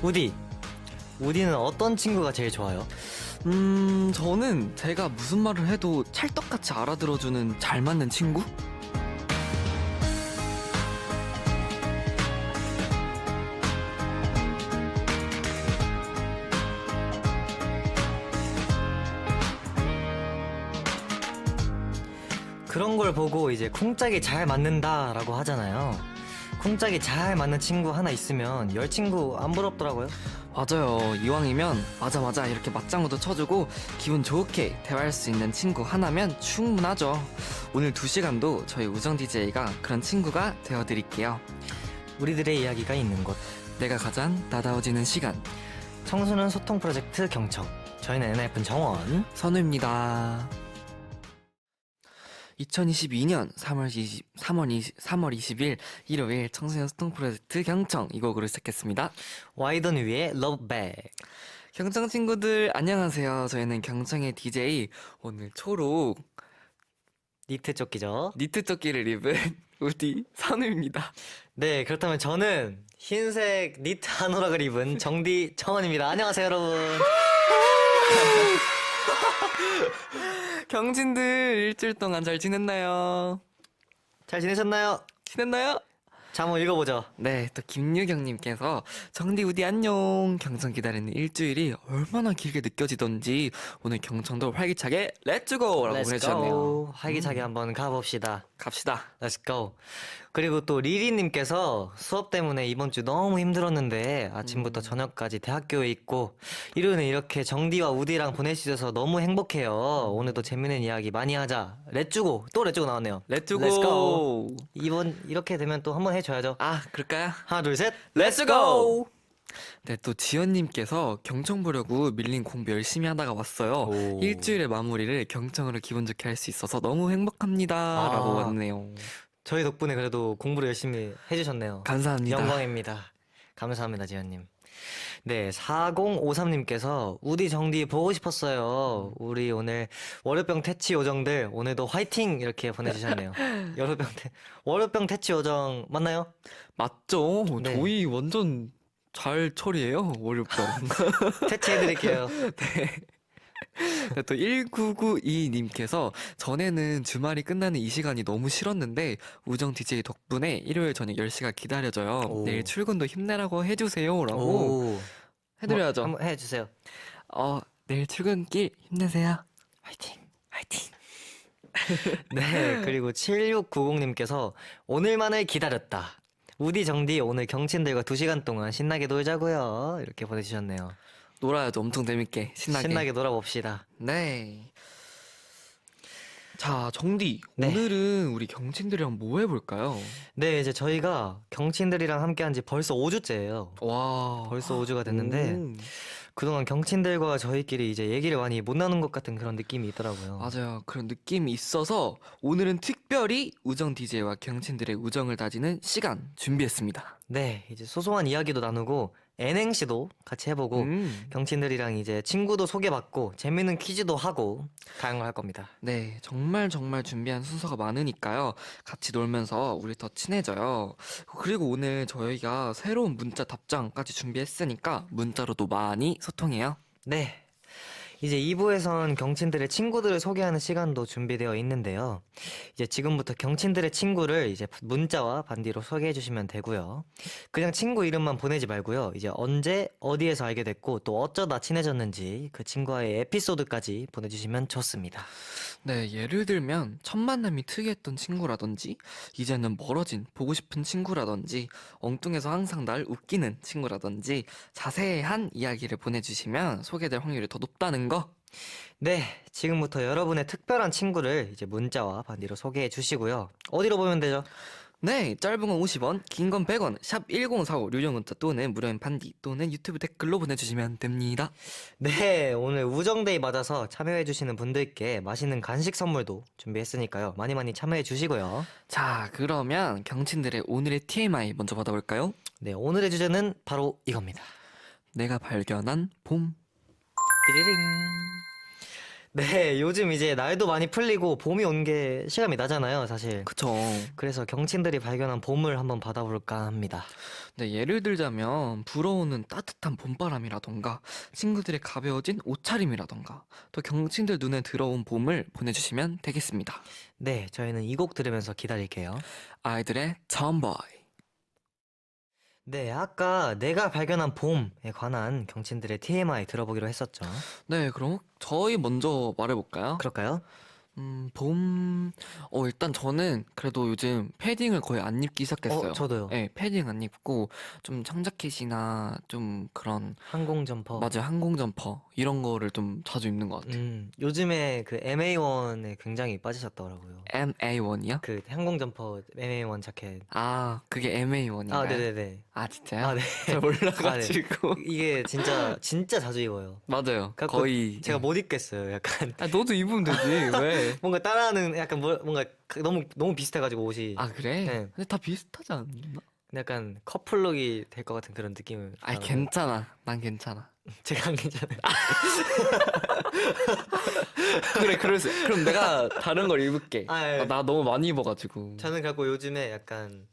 우디. 우디는 어떤 친구가 제일 좋아요? 저는 제가 무슨 말을 해도 찰떡같이 알아들어주는 잘 맞는 친구? 그런 걸 보고 이제 쿵짝이 잘 맞는다라고 하잖아요. 쿵짝이 잘 맞는 친구 하나 있으면 열 친구 안 부럽더라고요. 맞아요. 이왕이면 맞아 이렇게 맞장구도 쳐주고 기분 좋게 대화할 수 있는 친구 하나면 충분하죠. 오늘 2시간도 저희 우정 DJ가 그런 친구가 되어드릴게요. 우리들의 이야기가 있는 곳. 내가 가장 나다워지는 시간. 청소년 소통 프로젝트 경청. 저희는 NF는 정원. 선우입니다. 2022년 3월 20일 일요일 청소년 소통 프로젝트 경청 이 곡으로 시작했습니다. 와이던 위의 러브백. 경청 친구들 안녕하세요. 저희는 경청의 DJ 오늘 초록 니트 조끼죠. 니트 조끼를 입은 우디 선우입니다. 네, 그렇다면 저는 흰색 니트 한오락을 입은 정디 청원입니다. 안녕하세요, 여러분. 경진들 일주일 동안 잘 지냈나요? 잘 지내셨나요? 지냈나요? 자, 한번 읽어보죠. 네, 또 김유경님께서 정디 우디 안녕. 경청 기다리는 일주일이 얼마나 길게 느껴지던지 오늘 경청도 활기차게 렛츠고라고 보내주셨네요. 활기차게 한번 가봅시다. 갑시다. Let's go. 그리고 또 리리님께서 수업 때문에 이번 주 너무 힘들었는데 아침부터 저녁까지 대학교에 있고 일요일은 이렇게 정디와 우디랑 보낼 수 있어서 너무 행복해요. 오늘도 재밌는 이야기 많이 하자. 렛츠고. 또 렛츠고 나왔네요. 렛츠고. Let's go. 이번 이렇게 되면 또 한번 해줘야죠. 아, 그럴까요? 하나 둘 셋. 렛츠고. 네, 또 지연님께서 경청 보려고 밀린 공부 열심히 하다가 왔어요. 오. 일주일의 마무리를 경청으로 기분 좋게 할 수 있어서 너무 행복합니다. 라고 왔네요. 저희 덕분에 그래도 공부를 열심히 해주셨네요. 감사합니다. 영광입니다. 감사합니다, 지현님. 네, 4053님께서 우디 정디 보고 싶었어요. 우리 오늘 월요병 퇴치 요정들 오늘도 화이팅! 이렇게 보내주셨네요. 월요병 퇴치 요정 맞나요? 맞죠? 네. 저희 완전 잘 처리해요. 월요병. 퇴치해드릴게요. 네, 또 1992님께서 전에는 주말이 끝나는 이 시간이 너무 싫었는데 우정 DJ 덕분에 일요일 저녁 10시가 기다려져요. 오. 내일 출근도 힘내라고 해주세요. 라고 오. 해드려야죠. 한번 해주세요. 내일 출근길 힘내세요. 화이팅! 화이팅! 네, 그리고 7690님께서 오늘만을 기다렸다. 우디 정디 오늘 경친들과 2시간 동안 신나게 놀자고요. 이렇게 보내주셨네요. 놀아야죠. 엄청 재밌게 신나게. 놀아봅시다. 네. 자, 정디. 네. 오늘은 우리 경친들이랑 뭐 해볼까요? 네, 이제 저희가 경친들이랑 함께한 지 벌써 5주째예요. 와. 벌써 5주가 됐는데 그동안 경친들과 저희끼리 이제 얘기를 많이 못 나눈 것 같은 그런 느낌이 있더라고요. 맞아요. 그런 느낌이 있어서 오늘은 특별히 우정 DJ와 경친들의 우정을 다지는 시간 준비했습니다. 네, 이제 소소한 이야기도 나누고 N행시도 같이 해보고 경친들이랑 이제 친구도 소개받고 재밌는 퀴즈도 하고 다양한 걸 할 겁니다. 네, 정말 준비한 순서가 많으니까요. 같이 놀면서 우리 더 친해져요. 그리고 오늘 저희가 새로운 문자 답장까지 준비했으니까 문자로도 많이 소통해요. 네. 이제 2부에선 경친들의 친구들을 소개하는 시간도 준비되어 있는데요. 이제 지금부터 경친들의 친구를 이제 문자와 반디로 소개해 주시면 되고요. 그냥 친구 이름만 보내지 말고요. 이제 언제 어디에서 알게 됐고 또 어쩌다 친해졌는지 그 친구와의 에피소드까지 보내주시면 좋습니다. 네, 예를 들면 첫 만남이 특이했던 친구라든지 이제는 멀어진 보고 싶은 친구라든지 엉뚱해서 항상 날 웃기는 친구라든지 자세한 이야기를 보내주시면 소개될 확률이 더 높다는 거. 네, 지금부터 여러분의 특별한 친구를 이제 문자와 반디로 소개해 주시고요. 어디로 보면 되죠? 네, 짧은 건 50원, 긴 건 100원, 샵 1045 유료 문자 또는 무료인 반디 또는 유튜브 댓글로 보내주시면 됩니다. 네, 오늘 우정데이 맞아서 참여해주시는 분들께 맛있는 간식 선물도 준비했으니까요. 많이 참여해 주시고요. 자, 그러면 경친들의 오늘의 TMI 먼저 받아볼까요? 네, 오늘의 주제는 바로 이겁니다. 내가 발견한 봄. 띠리링. 네, 요즘 이제 날도 많이 풀리고 봄이 온 게 실감이 나잖아요, 사실. 그쵸. 그래서 경친들이 발견한 봄을 한번 받아볼까 합니다. 네, 예를 들자면 불어오는 따뜻한 봄바람이라던가 친구들의 가벼워진 옷차림이라던가 또 경친들 눈에 들어온 봄을 보내주시면 되겠습니다. 네, 저희는 이 곡 들으면서 기다릴게요. 아이들의 Tomboy. 네, 아까 내가 발견한 봄에 관한 경친들의 TMI 들어보기로 했었죠. 네, 그럼 저희 먼저 말해볼까요? 그럴까요? 봄, 일단 저는 그래도 요즘 패딩을 거의 안 입기 시작했어요. 저도요. 네, 패딩 안 입고 좀 청자켓이나 좀 그런, 항공 점퍼. 맞아요, 항공 점퍼 이런 거를 좀 자주 입는 것 같아요. 요즘에 그 MA1에 굉장히 빠지셨더라고요. MA1이요? 그 항공 점퍼 MA1 자켓. 아, 그게 아, MA1인가요? 네네네. 아, 진짜요? 아, 네. 잘 몰라가지고. 이게 진짜 자주 입어요. 맞아요. 갖고 거의. 제가 예. 못 입겠어요. 약간 아, 너도 입으면 되지. 왜? 뭔가 따라하는 약간 뭔가 너무 비슷해가지고 옷이. 아, 그래? 네. 근데 다 비슷하지 않나? 근데 약간 커플룩이 될 것 같은 그런 느낌을. 아이, 받아요. 괜찮아. 난 괜찮아. 제가 안 괜찮아요. 그래, 그래서. 그럼 내가 다른 걸 입을게. 아, 예. 나 너무 많이 입어가지고. 저는 갖고 요즘에 약간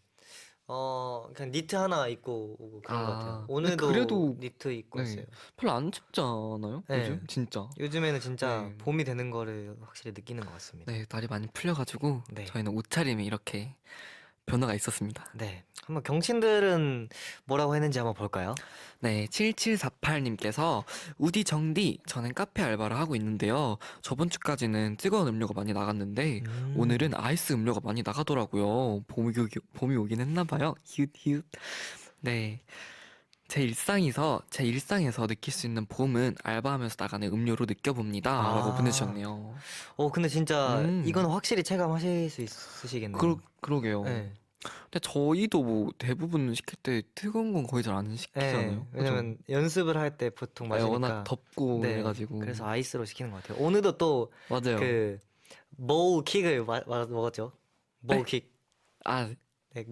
그냥 니트 하나 입고 오고 그런 것 같아요. 아, 근데 오늘도 그래도 니트 입고 네. 왔어요. 별로 안 춥지 않아요? 네. 요즘? 진짜. 요즘에는 진짜 네. 봄이 되는 거를 확실히 느끼는 것 같습니다. 네, 날이 많이 풀려가지고 네. 저희는 옷차림이 이렇게 변화가 있었습니다. 네. 한번 경친들은 뭐라고 했는지 한번 볼까요? 네, 7748님께서 우디 정디, 저는 카페 알바를 하고 있는데요. 저번 주까지는 뜨거운 음료가 많이 나갔는데 오늘은 아이스 음료가 많이 나가더라고요. 봄이 오긴 했나 봐요. 히읗 히읗. 네. 제 일상에서 느낄 수 있는 봄은 알바하면서 나가는 음료로 느껴봅니다. 라고 아. 보내주셨네요. 근데 진짜 음. 이건 확실히 체감하실 수 있으시겠네요. 그러게요. 네. 근데 저희도 뭐 대부분 시킬 때 뜨거운 건 거의 잘 안 네. 시키잖아요. 왜냐면 연습을 할 때 보통 네, 워낙 마시니까. 덥고 네. 해가지고. 그래서 아이스로 시키는 것 같아요. 오늘도 또 맞아요. 그 모우킥을 먹었죠. 네? 모우킥. 아, 네,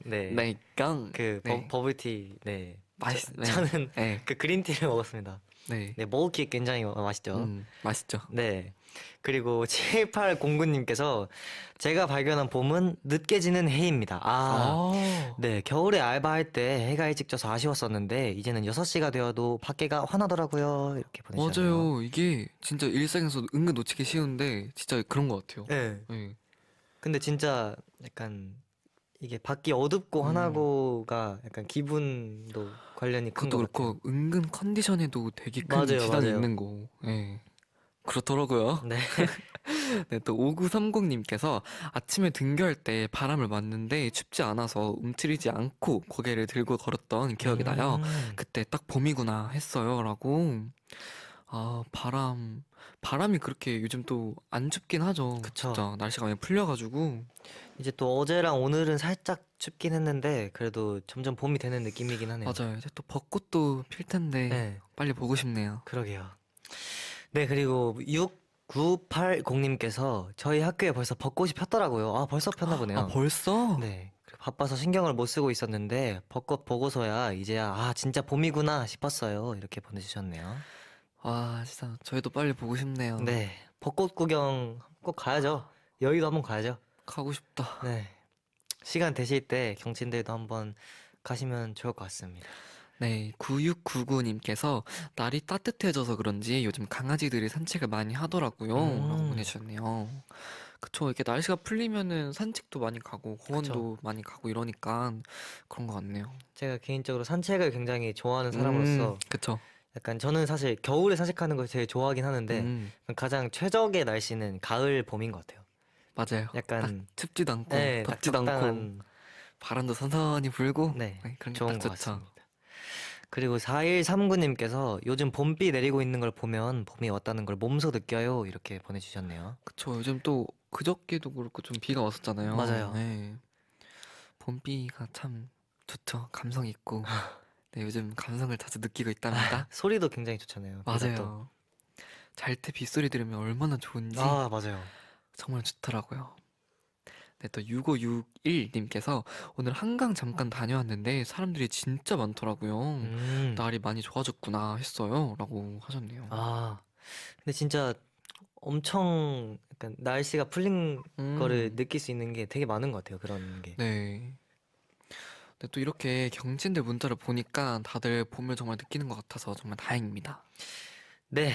네. 네, 깡. 그 네. 버블티. 네. 네. 저는 네. 그 그린티를 먹었습니다. 네. 네, 모우킥 굉장히 맛있죠. 맛있죠. 네. 그리고 7809님께서 제가 발견한 봄은 늦게 지는 해입니다. 아, 네. 겨울에 알바할 때 해가 일찍 져서 아쉬웠었는데 이제는 6시가 되어도 밖에가 환하더라고요. 이렇게 보내주셨네요. 맞아요. 이게 진짜 일상에서 은근 놓치기 쉬운데 진짜 그런 것 같아요. 네. 네. 근데 진짜 약간 이게 밖이 어둡고 음. 환하고가 약간 기분도 관련이 큰 그것도 것 같아요. 그렇고 은근 컨디션에도 되게 큰 맞아요, 지장이 맞아요. 있는 거. 네. 그렇더라고요. 네. 네, 또 5930님께서 아침에 등교할 때 바람을 맞는데 춥지 않아서 움츠리지 않고 고개를 들고 걸었던 기억이 나요. 그때 딱 봄이구나 했어요. 라고. 아, 바람이 그렇게 요즘 또 안 춥긴 하죠. 그쵸. 진짜 날씨가 많이 풀려가지고. 이제 또 어제랑 오늘은 살짝 춥긴 했는데 그래도 점점 봄이 되는 느낌이긴 하네요. 맞아요. 이제 또 벚꽃도 필 텐데 네. 빨리 보고 싶네요. 그러게요. 네, 그리고 6980님께서 저희 학교에 벌써 벚꽃이 폈더라고요. 아, 벌써 폈나 보네요. 아, 벌써? 네. 그리고 바빠서 신경을 못 쓰고 있었는데 벚꽃 보고서야 이제야 진짜 봄이구나 싶었어요. 이렇게 보내주셨네요. 와, 진짜 저희도 빨리 보고 싶네요. 네. 벚꽃 구경 꼭 가야죠. 여의도 한번 가야죠. 가고 싶다. 네. 시간 되실 때 경친들도 한번 가시면 좋을 것 같습니다. 네, 9699님께서 날이 따뜻해져서 그런지 요즘 강아지들이 산책을 많이 하더라고요. 라고 보내주셨네요. 그쵸, 이렇게 날씨가 풀리면은 산책도 많이 가고 공원도 많이 가고 이러니까 그런 것 같네요. 제가 개인적으로 산책을 굉장히 좋아하는 사람으로서 그쵸. 약간 저는 사실 겨울에 산책하는 걸 되게 좋아하긴 하는데 가장 최적의 날씨는 가을, 봄인 것 같아요. 맞아요. 약간 딱 춥지도 않고 네, 딱 덥지도 않고 적당한 바람도 선선히 불고 네, 그런 게 좋은 딱 것 좋죠. 같습니다. 그리고 4139님께서 요즘 봄비 내리고 있는 걸 보면 봄이 왔다는 걸 몸소 느껴요. 이렇게 보내주셨네요. 그쵸, 요즘 또 그저께도 그렇고 좀 비가 왔었잖아요. 맞아요. 네. 봄비가 참 좋죠. 감성 있고. 네, 요즘 감성을 자주 느끼고 있답니다. 소리도 굉장히 좋잖아요. 비가 또. 맞아요. 잘 때 빗소리 들으면 얼마나 좋은지 맞아요. 정말 좋더라고요. 네, 또 6561님께서 오늘 한강 잠깐 다녀왔는데 사람들이 진짜 많더라고요. 음. 날이 많이 좋아졌구나 했어요. 라고 하셨네요. 근데 진짜 엄청 약간 날씨가 풀린 거를 음, 느낄 수 있는 게 되게 많은 것 같아요. 그런 게. 네. 근데 또 이렇게 경친들 문자를 보니까 다들 봄을 정말 느끼는 것 같아서 정말 다행입니다. 네,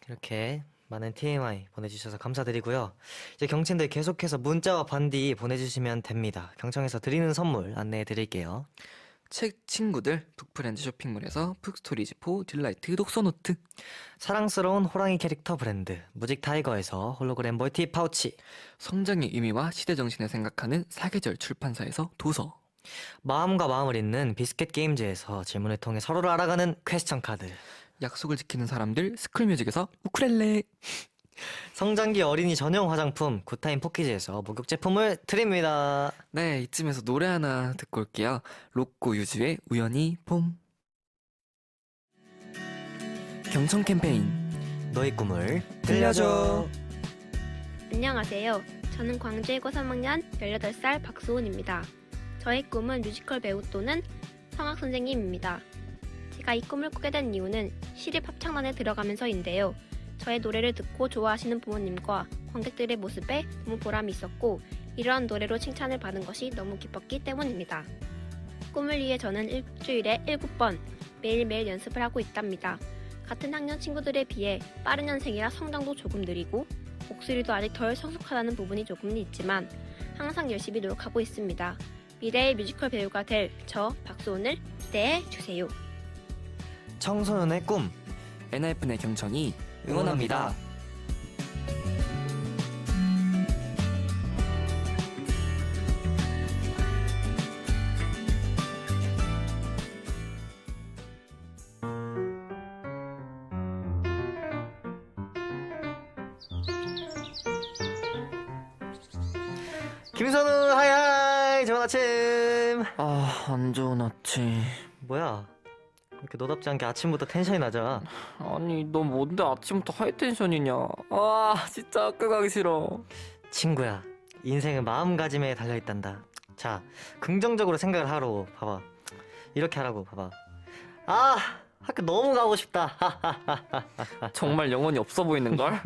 이렇게 많은 TMI 보내주셔서 감사드리고요. 이제 경친들 계속해서 문자와 반디 보내주시면 됩니다. 경청에서 드리는 선물 안내해 드릴게요. 책 친구들 북프렌즈 쇼핑몰에서 북스토리지포 딜라이트 독서노트, 사랑스러운 호랑이 캐릭터 브랜드 무직 타이거에서 홀로그램 멀티 파우치, 성장의 의미와 시대 정신을 생각하는 사계절 출판사에서 도서, 마음과 마음을 잇는 비스켓 게임즈에서 질문을 통해 서로를 알아가는 퀘스천 카드, 약속을 지키는 사람들 스쿨뮤직에서 우쿨렐레, 성장기 어린이 전용 화장품 굿타임 포키즈에서 목욕 제품을 드립니다. 네, 이쯤에서 노래 하나 듣고 올게요. 로꼬 유주의 우연히 봄. 경청 캠페인 너의 꿈을 들려줘. 안녕하세요. 저는 광주의 고 3학년 18살 박수훈입니다. 저의 꿈은 뮤지컬 배우 또는 성악 선생님입니다. 제가 이 꿈을 꾸게 된 이유는 시립합창단에 들어가면서인데요. 저의 노래를 듣고 좋아하시는 부모님과 관객들의 모습에 너무 보람이 있었고 이러한 노래로 칭찬을 받은 것이 너무 기뻤기 때문입니다. 꿈을 위해 저는 일주일에 7번 매일매일 연습을 하고 있답니다. 같은 학년 친구들에 비해 빠른 년생이라 성장도 조금 느리고 목소리도 아직 덜 성숙하다는 부분이 조금은 있지만 항상 열심히 노력하고 있습니다. 미래의 뮤지컬 배우가 될 저 박수훈을 기대해 주세요. 청소년의 꿈 엔하이픈의 경청이 응원합니다. 김선우 하이하이 좋은 아침. 아, 안 좋은 아침. 뭐야 이렇게 너답지 않게 아침부터 텐션이 낮아. 아니, 너 뭔데 아침부터 하이텐션이냐? 아, 진짜 학교 가기 싫어. 친구야 인생은 마음가짐에 달려있단다. 자 긍정적으로 생각을 하라고. 봐봐 이렇게 하라고. 봐봐 아 학교 너무 가고 싶다. 정말 영혼이 없어 보이는걸?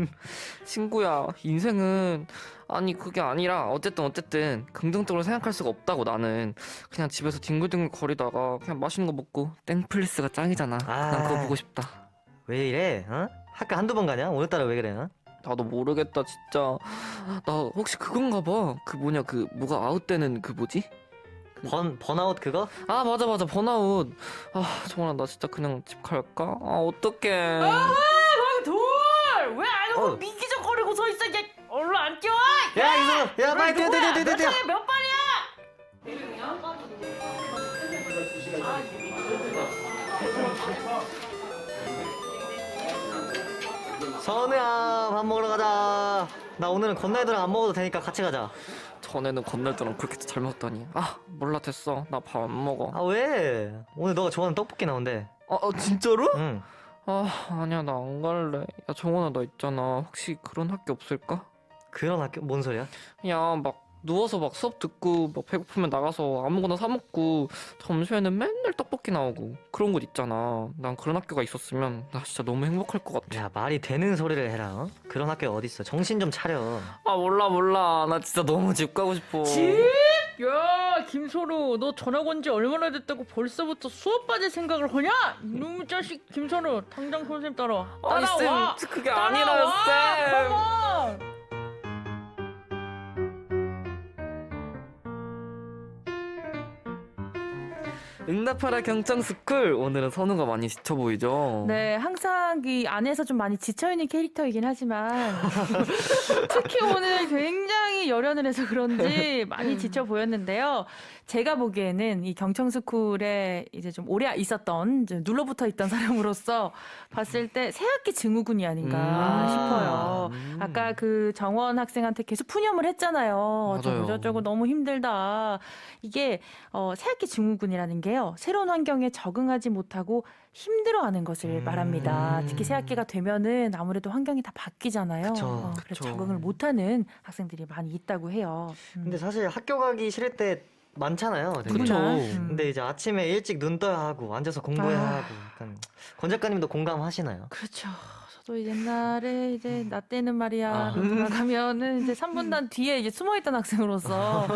친구야, 인생은 아니 그게 아니라 어쨌든 긍정적으로 생각할 수가 없다고. 나는 그냥 집에서 뒹굴뒹굴 거리다가 그냥 맛있는 거 먹고 땡플리스가 짱이잖아. 난 그거 보고 싶다. 왜 이래 어? 학교 한두 번 가냐? 오늘따라 왜 그래 어? 나도 모르겠다 진짜. 나 혹시 그건가 봐. 그 뭐냐, 그 뭐가 아웃되는 그 뭐지? 번아웃 그거? 아, 맞아 번아웃. 아, 정말 나 진짜 그냥 집 갈까? 아, 어떡해. 돌! 왜 안 오고 어. 미기적거리고 서 있어? 얘 얼른 안 뛰어! 야 이선우 야 빨리 뛰어 뛰어 뛰어 뛰어 뛰어. 몇 번이야? 선우야 밥 먹으러 가자. 나 오늘은 건날들랑 안 먹어도 되니까 같이 가자. 전에는 건날들랑 그렇게 잘 먹다니. 아, 몰라, 됐어. 나 밥 안 먹어. 아 왜? 오늘 너가 좋아하는 떡볶이 나온대. 진짜로? 응. 아, 아니야, 나 안 갈래. 야, 정원아, 나 있잖아. 혹시 그런 학교 없을까? 그런 학교? 뭔 소리야? 야, 막 누워서 막 수업 듣고 막 배고프면 나가서 아무거나 사 먹고 점심에는 맨날 떡볶이 나오고 그런 곳 있잖아. 난 그런 학교가 있었으면 나 진짜 너무 행복할 것 같아. 야 말이 되는 소리를 해라 어? 그런 학교가 어딨어. 정신 좀 차려. 아, 몰라. 나 진짜 너무 집 가고 싶어. 집? 야, 김선우, 너 전학 온 지 얼마나 됐다고 벌써부터 수업 빠질 생각을 하냐? 이놈의 자식, 김선우, 당장 선생님 따라와. 아니, 따라와. 쌤, 그게 아니라요, 쌤. 컴온. 응답하라 경청스쿨. 오늘은 선우가 많이 지쳐 보이죠? 네, 항상 이 안에서 좀 많이 지쳐있는 캐릭터이긴 하지만 특히 오늘 굉장히 열연을 해서 그런지 많이 지쳐 보였는데요. 제가 보기에는 이 경청스쿨에 이제 좀 오래 있었던, 좀 눌러붙어 있던 사람으로서 봤을 때 새학기 증후군이 아닌가 싶어요. 아까 그 정원 학생한테 계속 푸념을 했잖아요. 맞아요. 저거 너무 힘들다. 이게 새학기 증후군이라는 게요. 새로운 환경에 적응하지 못하고 힘들어하는 것을 말합니다. 특히 새학기가 되면은 아무래도 환경이 다 바뀌잖아요. 그쵸. 그래서 그쵸. 적응을 못하는 학생들이 많이 있다고 해요. 근데 사실 학교 가기 싫을 때 많잖아요. 되게. 그쵸. 근데 이제 아침에 일찍 눈 떠야 하고 앉아서 공부해야 아. 하고 약간 권 작가님도 공감하시나요? 그렇죠. 저도 옛날에 이제 나 때는 말이야 돌아가면은 이제 3분단 뒤에 이제 숨어있던 학생으로서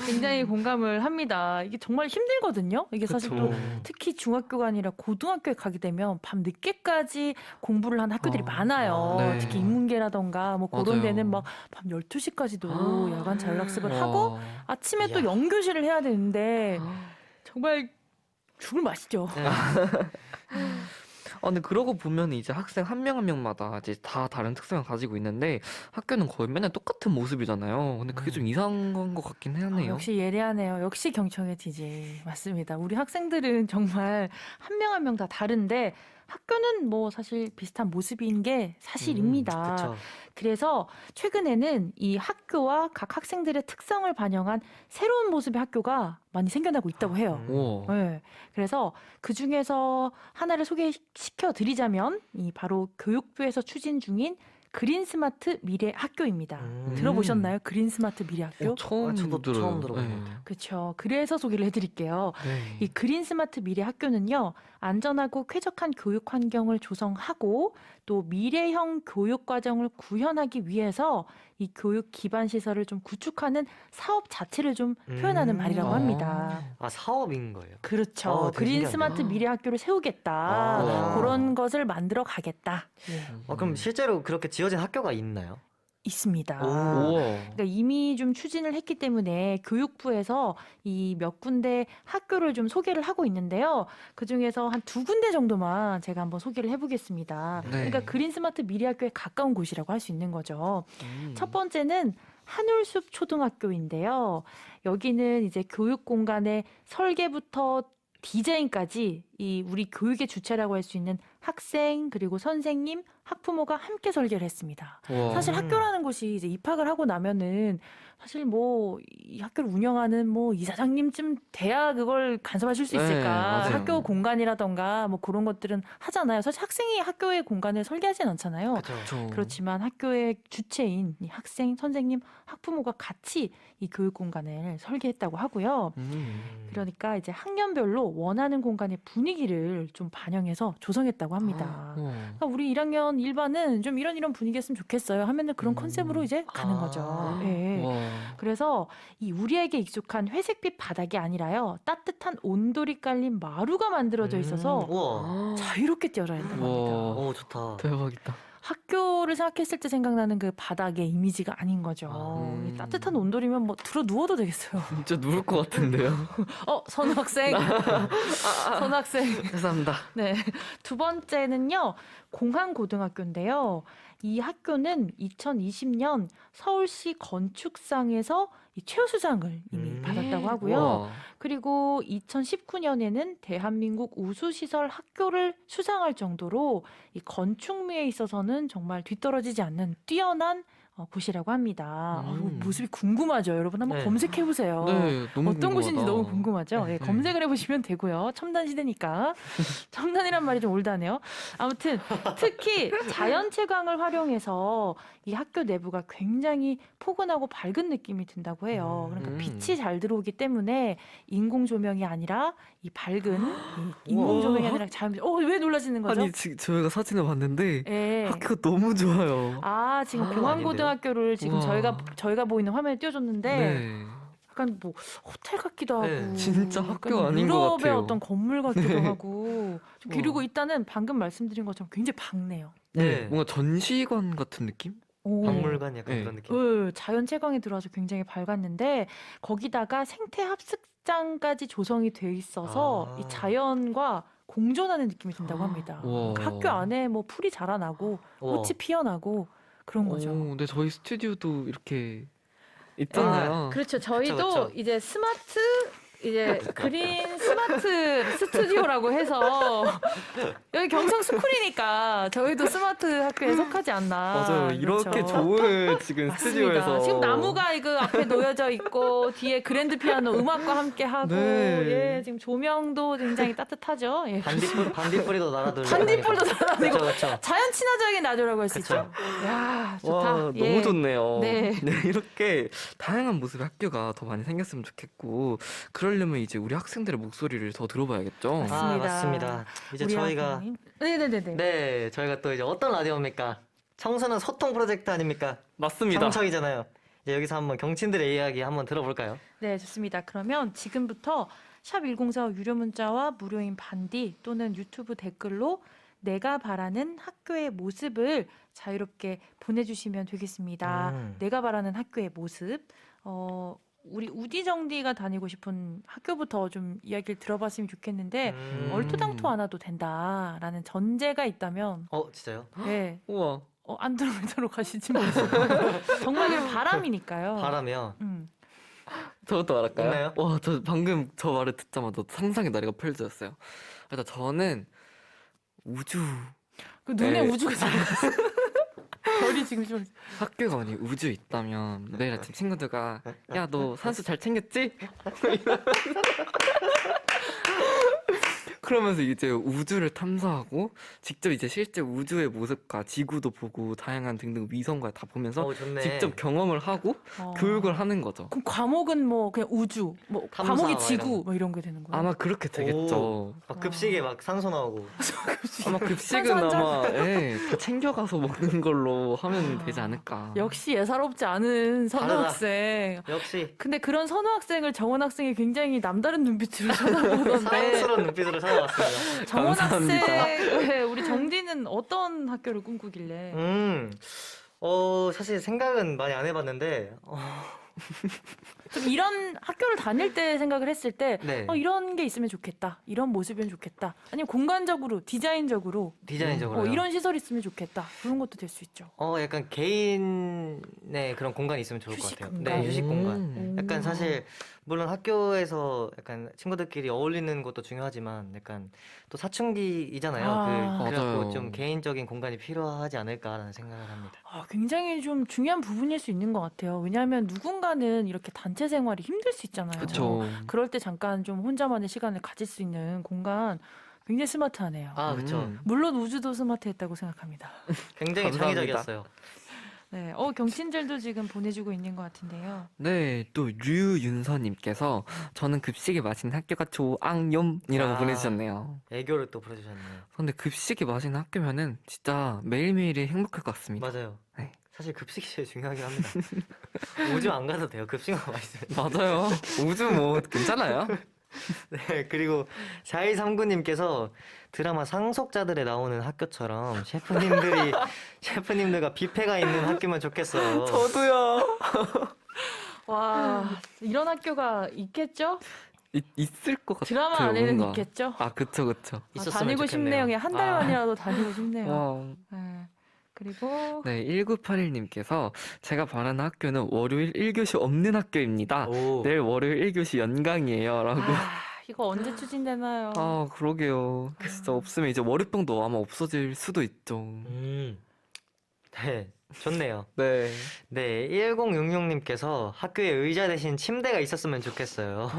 굉장히 공감을 합니다. 이게 정말 힘들거든요. 이게 사실 또 특히 중학교가 아니라 고등학교에 가게 되면 밤 늦게까지 공부를 하는 학교들이 많아요. 네. 특히 인문계라던가 뭐 그런 맞아요. 데는 막 밤 12시까지도 야간 자율학습을 하고 와. 아침에 또 이야. 연교실을 해야 되는데 정말 죽을 맛이죠. 근데 그러고 보면 이제 학생 한 명 한 명마다 이제 다 다른 특성을 가지고 있는데 학교는 거의 맨날 똑같은 모습이잖아요. 근데 그게 좀 이상한 것 같긴 하네요. 역시 예리하네요. 역시 경청의 DJ. 맞습니다. 우리 학생들은 정말 한 명 한 명 다 다른데 학교는 뭐 사실 비슷한 모습인 게 사실입니다. 그쵸. 그래서 최근에는 이 학교와 각 학생들의 특성을 반영한 새로운 모습의 학교가 많이 생겨나고 있다고 해요. 우와. 네. 그래서 그 중에서 하나를 소개시켜 드리자면 이 바로 교육부에서 추진 중인 그린 스마트 미래 학교입니다. 들어보셨나요? 그린 스마트 미래 학교? 처음 저도 들어요. 처음 들어봐요. 네. 그렇죠. 그래서 소개를 해드릴게요. 네. 이 그린 스마트 미래 학교는요, 안전하고 쾌적한 교육 환경을 조성하고 또 미래형 교육 과정을 구현하기 위해서 이 교육 기반 시설을 좀 구축하는 사업 자체를 좀 표현하는 말이라고 합니다. 아, 사업인 거예요. 그렇죠. 되게 그린 신기하네요. 스마트 미래 학교를 세우겠다. 아. 그런 것을 만들어 가겠다. 예, 그럼 실제로 그렇게 지어진 학교가 있나요? 있습니다. 오. 우와. 그러니까 이미 좀 추진을 했기 때문에 교육부에서 이 몇 군데 학교를 좀 소개를 하고 있는데요. 그 중에서 한 2군데 정도만 제가 한번 소개를 해보겠습니다. 네. 그러니까 그린 스마트 미래 학교에 가까운 곳이라고 할 수 있는 거죠. 음. 첫 번째는 한울숲 초등학교인데요. 여기는 이제 교육 공간의 설계부터 디자인까지 이 우리 교육의 주체라고 할 수 있는 학생 그리고 선생님, 학부모가 함께 설계를 했습니다. 우와. 사실 학교라는 곳이 이제 입학을 하고 나면은 사실 뭐 이 학교를 운영하는 뭐 이사장님쯤 돼야 그걸 간섭하실 수 네, 있을까? 맞아요. 학교 공간이라던가 뭐 그런 것들은 하잖아요. 사실 학생이 학교의 공간을 설계하진 않잖아요. 그렇죠. 그렇지만 학교의 주체인 이 학생, 선생님, 학부모가 같이 이 교육 공간을 설계했다고 하고요. 그러니까 이제 학년별로 원하는 공간의 분위기를 좀 반영해서 조성했다고 합니다. 우와. 그러니까 우리 1학년 1반은 좀 이런 분위기였으면 좋겠어요. 하면은 그런 컨셉으로 이제 가는 아. 거죠. 예. 우와. 그래서 이 우리에게 익숙한 회색빛 바닥이 아니라요. 따뜻한 온돌이 깔린 마루가 만들어져 있어서 우와. 자유롭게 뛰어야 된다고 합니다. 우와. 오, 좋다. 대박이다. 학교를 생각했을 때 생각나는 그 바닥의 이미지가 아닌 거죠. 이 따뜻한 온돌이면 뭐 들어 누워도 되겠어요. 진짜 누울 것 같은데요. 선우 학생. 선우 학생. 죄송합니다. 네. 두 번째는요, 공항고등학교인데요. 이 학교는 2020년 서울시 건축상에서 이 최우수상을 이미 받았다고 하고요. 우와. 그리고 2019년에는 대한민국 우수시설 학교를 수상할 정도로 이 건축미에 있어서는 정말 뒤떨어지지 않는 뛰어난 곳이라고 합니다. 모습이 궁금하죠. 여러분 한번 네. 검색해 보세요. 네, 너무 어떤 곳인지 궁금하다. 너무 궁금하죠. 예, 검색을 해보시면 되고요. 첨단 시대니까. 첨단이란 말이 좀 올드하네요. 아무튼 특히 자연채광을 활용해서 이 학교 내부가 굉장히 포근하고 밝은 느낌이 든다고 해요. 그러니까 빛이 잘 들어오기 때문에 인공 조명이 아니라 이 밝은 이 인공 조명이 아니라 자연. 왜 놀라시는 거죠? 아니 지금 저희가 사진을 봤는데 예. 학교가 너무 좋아요. 지금 아닌데요? 공항고등학교를 지금 우와. 저희가 보이는 화면에 띄워줬는데 네. 약간 뭐 호텔 같기도 하고 네. 진짜 약간 학교 아닌 것 유럽의 같아요. 어떤 건물 같기도 네. 하고 그리고 일단은 방금 말씀드린 것처럼 굉장히 밝네요. 네. 뭔가 전시관 같은 느낌? 오. 박물관 약간 네. 그런 느낌. 자연 채광이 들어와서 굉장히 밝았는데 거기다가 생태 합숙장까지 조성이 돼 있어서 아. 이 자연과 공존하는 느낌이 든다고 합니다. 우와. 그러니까 학교 안에 뭐 풀이 자라나고 우와. 꽃이 피어나고 그런 거죠. 근데 저희 스튜디오도 이렇게 있잖아요. 그렇죠. 저희도 그쵸. 이제 그린 스마트 스튜디오라고 해서 여기 경성 스쿨이니까 저희도 스마트 학교에 속하지 않나. 맞아요. 이렇게 그렇죠. 좋은 지금 맞습니다. 스튜디오에서 지금 나무가 이거 앞에 놓여져 있고 뒤에 그랜드 피아노 음악과 함께 하고 네. 지금 조명도 굉장히 따뜻하죠. 예. 반딧불이도 날아들고. 반딧불도 날아다니고. 그렇죠. 자연 친화적인 나조라고 할 수 그쵸. 있죠. 야, 좋다. 와, 예. 너무 좋네요. 네. 이렇게 다양한 모습의 학교가 더 많이 생겼으면 좋겠고, 그러려면 그러려면 이제 우리 학생들의 목소리를 더 들어봐야겠죠. 맞습니다. 아, 맞습니다. 이제 우리 저희가 학부모님. 네네네네. 네, 저희가 또 이제 어떤 라디오입니까? 청소년 소통 프로젝트 아닙니까? 맞습니다. 청청이잖아요. 이제 여기서 한번 경친들의 이야기 한번 들어볼까요? 네, 좋습니다. 그러면 지금부터 샵 1045 유료 문자와 무료인 반디 또는 유튜브 댓글로 내가 바라는 학교의 모습을 자유롭게 보내주시면 되겠습니다. 내가 바라는 학교의 모습. 우리 우디정디가 다니고 싶은 학교부터 좀 이야기를 들어봤으면 좋겠는데 얼토당토 안 와도 된다라는 전제가 있다면 진짜요? 네, 우와. 안 들어오도록 하시지 마세요. 정말 그 바람이니까요. 바라며. 저부터 말할까요? 있나요? 와, 저 방금 저 말을 듣자마자 상상의 나래가 펼쳐졌어요. 일단 저는 우주 그 눈에 네. 우주가 들어갔어. 별이 지금 좀 학교가 만약 우주 있다면 매일 아침 친구들과 야, 너 산수 잘 챙겼지? 그러면서 이제 우주를 탐사하고 직접 이제 실제 우주의 모습과 지구도 보고 다양한 등등 위성과 다 보면서 좋네. 직접 경험을 하고 교육을 하는 거죠. 그럼 과목은 뭐 그냥 우주, 뭐 탐사 과목이 막 지구 이런 거. 뭐 이런 게 되는 거예요? 아마 그렇게 되겠죠. 막 급식에 막 산소 나오고. 아마 급식은 산소 한 잔. 아마 다 챙겨가서 먹는 걸로 하면 되지 않을까. 역시 예사롭지 않은 선우 다르다. 학생. 역시 근데 그런 선우 학생을 정원 학생이 굉장히 남다른 눈빛으로 쳐다보던데 사랑스러운 눈빛으로 찾아왔습니다. 정원 감사합니다. 학생, 우리 정디는 어떤 학교를 꿈꾸길래? 사실 생각은 많이 안 해봤는데, 좀 이런 학교를 다닐 때 생각을 했을 때 네. 이런 게 있으면 좋겠다. 이런 모습이면 좋겠다. 아니면 공간적으로, 디자인적으로 디자인적으로. 이런 시설이 있으면 좋겠다. 그런 것도 될 수 있죠. 약간 개인의 그런 공간이 있으면 좋을 것 휴식 같아요. 공간. 네, 휴식 공간. 음. 약간 사실 물론 학교에서 약간 친구들끼리 어울리는 것도 중요하지만 약간 또 사춘기이잖아요. 그래갖고 맞아요. 좀 개인적인 공간이 필요하지 않을까라는 생각을 합니다. 굉장히 좀 중요한 부분일 수 있는 것 같아요. 왜냐하면 누군가는 이렇게 단체 생활이 힘들 수 있잖아요. 그쵸. 그럴 때 잠깐 좀 혼자만의 시간을 가질 수 있는 공간 굉장히 스마트하네요. 그렇죠. 물론 우주도 스마트했다고 생각합니다. 굉장히 감사합니다. 창의적이었어요. 네, 경친들도 지금 보내주고 있는 것 같은데요. 네, 또 류윤서님께서 저는 급식이 맛있는 학교가 조앙염이라고 아. 보내주셨네요. 애교를 또 부려주셨네요. 근데 급식이 맛있는 학교면은 진짜 매일매일이 행복할 것 같습니다. 맞아요. 네. 사실 급식이 제일 중요하긴 합니다. 오줌 안 가도 돼요. 급식만 맛있으면. 맞아요. 우주 뭐 괜찮아요. 네, 그리고 4139님께서 드라마 상속자들에 나오는 학교처럼 셰프님들과 뷔페가 있는 학교면 좋겠어요. 저도요. 와, 이런 학교가 있겠죠? 있을 것 같아요. 드라마 안에는 뭔가. 있겠죠? 그쵸, 그쵸. 있었으면 다니고 좋겠네요. 싶네요. 그냥 한 달만이라도 다니고 싶네요. 와. 네. 그리고 네, 1981님께서 제가 바라는 학교는 월요일 1교시 없는 학교입니다. 오. 내일 월요일 1교시 연강이에요. 라고. 이거 언제 추진되나요? 그러게요. 진짜 없으면 이제 월요병도 아마 없어질 수도 있죠. 네, 좋네요. 네. 네, 1066님께서 학교에 의자 대신 침대가 있었으면 좋겠어요.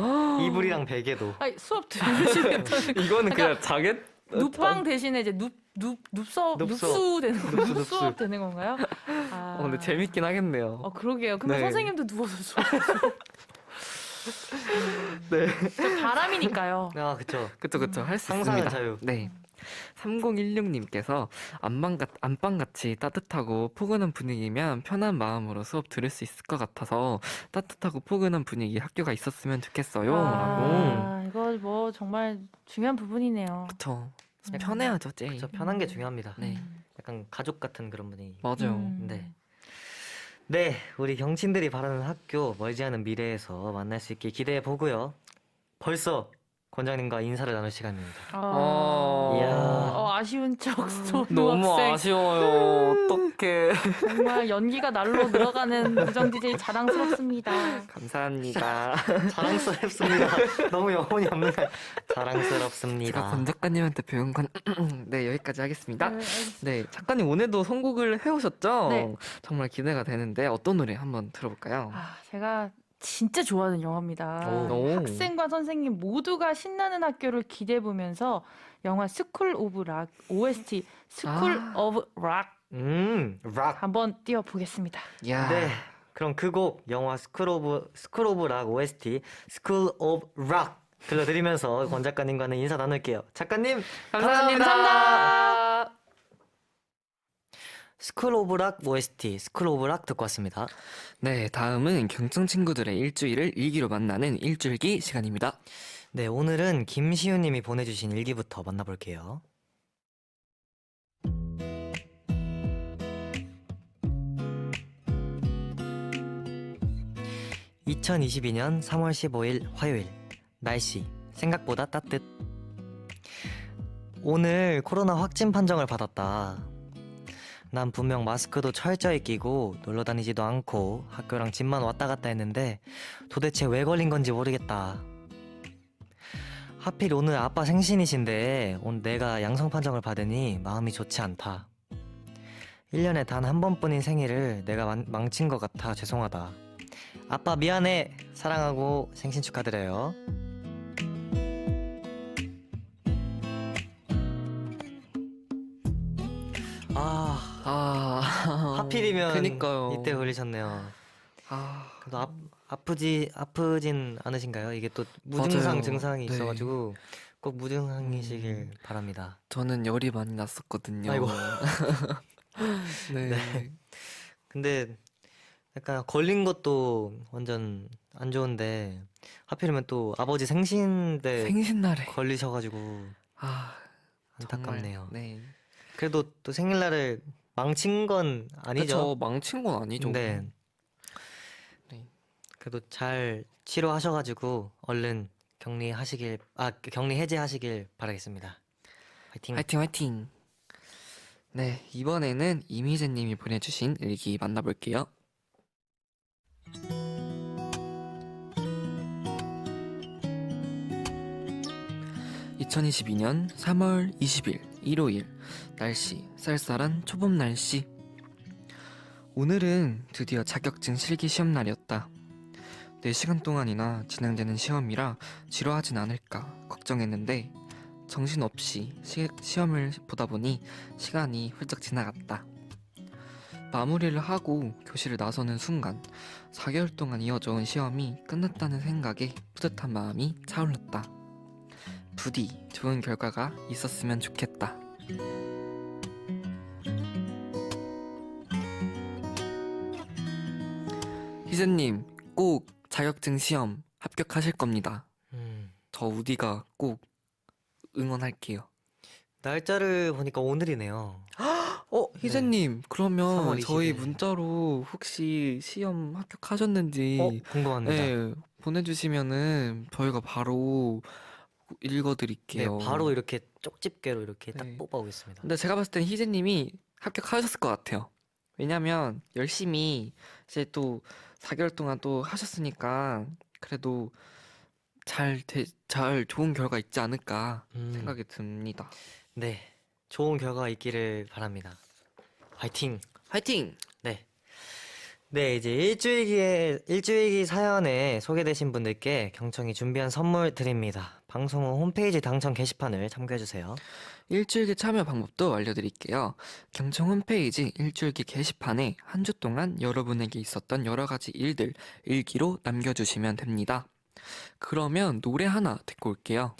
이불이랑 베개도. 아니, 수업 들으시면 이거는 그냥 자겟? 눕방 대신에 이제 눕수 되는 건가요? 눕수. 눕수업 되는 건가요? 근데 재밌긴 하겠네요. 그러게요. 그러면 네. 선생님도 누워서 수업. 네. 바람이니까요. 그쵸. 그쵸. 할 수 상상은 있습니다. 자유. 네. 3016님께서 안방같이 따뜻하고 포근한 분위기면 편한 마음으로 수업 들을 수 있을 것 같아서 따뜻하고 포근한 분위기 학교가 있었으면 좋겠어요. 라고. 이거 뭐 정말 중요한 부분이네요. 그쵸. 음. 편해야죠, 제일. 그쵸, 편한 게 중요합니다. 네. 약간 가족 같은 그런 분위기. 맞아요. 네. 네, 우리 경친들이 바라는 학교 멀지 않은 미래에서 만날 수 있게 기대해 보고요. 벌써 권장님과 인사를 나눌 시간입니다. 이야. 아쉬운 척 소nu 너무 학생. 아쉬워요. 어떡해. 정말 연기가 날로 늘어가는 우정 DJ 자랑스럽습니다. 감사합니다. 자랑스럽습니다. 너무 영혼이 없는 말. 자랑스럽습니다. 제가 권 작가님한테 배운 건 네, 여기까지 하겠습니다. 네, 알겠습니다. 네, 작가님 오늘도 선곡을 해오셨죠? 네. 정말 기대가 되는데 어떤 노래 한번 들어볼까요? 제가 진짜 좋아하는 영화입니다. 오. 학생과 선생님 모두가 신나는 학교를 기대해 보면서 영화 스쿨 오브 락 OST 스쿨 오브 락 락. 한번 띄워보겠습니다. 야, 네, 그럼 그 곡 영화 스쿨 오브 락 OST 스쿨 오브 락 들려드리면서 권 작가님과는 인사 나눌게요. 작가님 감사합니다. 스쿨 오브 락 OST 스쿨 오브 락 듣고 왔습니다. 네, 다음은 경청 친구들의 일주일을 일기로 만나는 일주일기 시간입니다. 네, 오늘은 김시우님이 보내주신 일기부터 만나볼게요. 2022년 3월 15일 화요일. 날씨 생각보다 따뜻. 오늘 코로나 확진 판정을 받았다. 난 분명 마스크도 철저히 끼고 놀러 다니지도 않고 학교랑 집만 왔다 갔다 했는데 도대체 왜 걸린 건지 모르겠다. 하필 오늘 아빠 생신이신데 오늘 내가 양성 판정을 받으니 마음이 좋지 않다. 1년에 단 한 번뿐인 생일을 내가 망친 것 같아 죄송하다. 아빠 미안해. 사랑하고 생신 축하드려요. 아, 하필이면 그니까요. 이때 걸리셨네요. 아, 그래도 아프진 않으신가요? 이게 또 무증상 맞아요. 증상이 네. 있어가지고 꼭 무증상이시길 바랍니다. 저는 열이 많이 났었거든요. 아이고. 네. 근데 약간 걸린 것도 완전 안 좋은데 하필이면 또 아버지 생신 때 생신날에. 걸리셔가지고 아, 안타깝네요. 정말, 네. 그래도 또 생일날을 망친 건 아니죠? 그쵸, 망친 건 아니죠. 네. 네. 그래도 잘 치료하셔가지고 얼른 격리 해제하시길 바라겠습니다. 화이팅. 화이팅, 화이팅. 네, 이번에는 이미재님이 보내주신 일기 만나볼게요. 2022년 3월 20일 일요일. 날씨 쌀쌀한 초봄 날씨. 오늘은 드디어 자격증 실기 시험 날이었다. 4시간 동안이나 진행되는 시험이라 지루하진 않을까 걱정했는데 정신없이 시험을 보다 보니 시간이 훌쩍 지나갔다. 마무리를 하고 교실을 나서는 순간 4개월 동안 이어져온 시험이 끝났다는 생각에 뿌듯한 마음이 차올랐다. 부디 좋은 결과가 있었으면 좋겠다. 희재님, 꼭 자격증 시험 합격하실 겁니다. 저 우디가 꼭 응원할게요. 날짜를 보니까 오늘이네요. 희재님, 그러면 3월 20일. 저희 문자로 혹시 시험 합격하셨는지 궁금합니다. 네, 보내주시면은 저희가 바로 네, 읽어드릴게요. 바로 이렇게 쪽집게로 이렇게 네. 딱 뽑아오겠습니다. 근데 제가 봤을 땐 희재님이 합격하셨을 것 같아요. 왜냐면 열심히 이제 또 4개월 동안 또 하셨으니까 그래도 잘 좋은 결과 있지 않을까 생각이 듭니다. 네, 좋은 결과가 있기를 바랍니다. 화이팅! 화이팅! 네, 이제 일주일기 사연에 소개되신 분들께 경청이 준비한 선물 드립니다. 방송 후 홈페이지 당첨 게시판을 참고해주세요. 일주일기 참여 방법도 알려드릴게요. 경청 홈페이지 일주일기 게시판에 한 주 동안 여러분에게 있었던 여러 가지 일들 일기로 남겨주시면 됩니다. 그러면 노래 하나 듣고 올게요.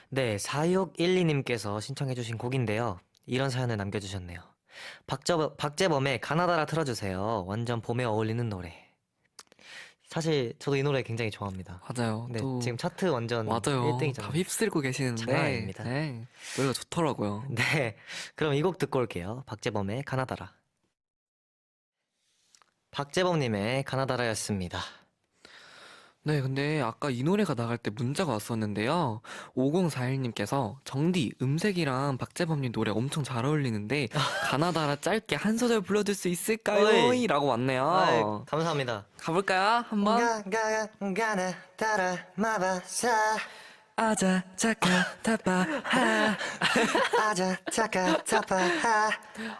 네, 4612님께서 신청해주신 곡인데요. 이런 사연을 남겨주셨네요. 박재범의 가나다라 틀어주세요. 완전 봄에 어울리는 노래. 사실 저도 이 노래 굉장히 좋아합니다. 맞아요. 네, 또 지금 차트 완전 맞아요. 1등이잖아요. 다 휩쓸고 계시는데 장난 아닙니다. 네, 노래가 좋더라고요. 네, 그럼 이 곡 듣고 올게요. 박재범의 가나다라. 박재범님의 가나다라였습니다. 네, 근데 아까 이 노래가 나갈 때 문자가 왔었는데요. 5041님께서 정디 음색이랑 박재범님 노래 엄청 잘 어울리는데 가나다라 짧게 한 소절 불러줄 수 있을까요? 어이. 라고 왔네요. 아이, 감사합니다. 가볼까요? 한번? 가나다라 마바사 아자 차카 타파하. 아자 차카 타파하.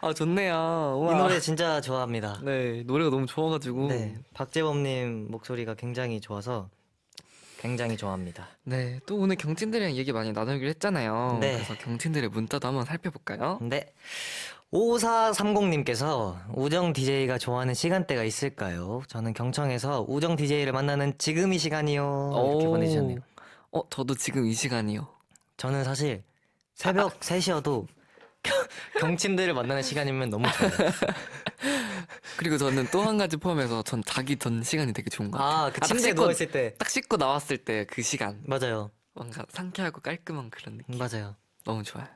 아, 좋네요. 이 우와. 노래 진짜 좋아합니다. 네, 노래가 너무 좋아가지고. 네, 박재범님 목소리가 굉장히 좋아서 굉장히 좋아합니다. 네, 또 오늘 경친들이랑 얘기 많이 나누기로 했잖아요. 네. 그래서 경친들의 문자도 한번 살펴볼까요? 네. 5430님께서 우정 DJ가 좋아하는 시간대가 있을까요? 저는 경청에서 우정 DJ를 만나는 지금 이 시간이요. 이렇게 오. 보내주셨네요. 저도 지금 이 시간이요. 저는 사실 새벽 3시여도 경친들을 만나는 시간이면 너무 좋아요. 그리고 저는 또 한 가지 포함해서 전 자기 전 시간이 되게 좋은 것 같아요. 그 딱 침대에 씻고- 누워있을 때. 딱 씻고 나왔을 때 그 시간. 맞아요. 뭔가 상쾌하고 깔끔한 그런 느낌. 맞아요. 너무 좋아요.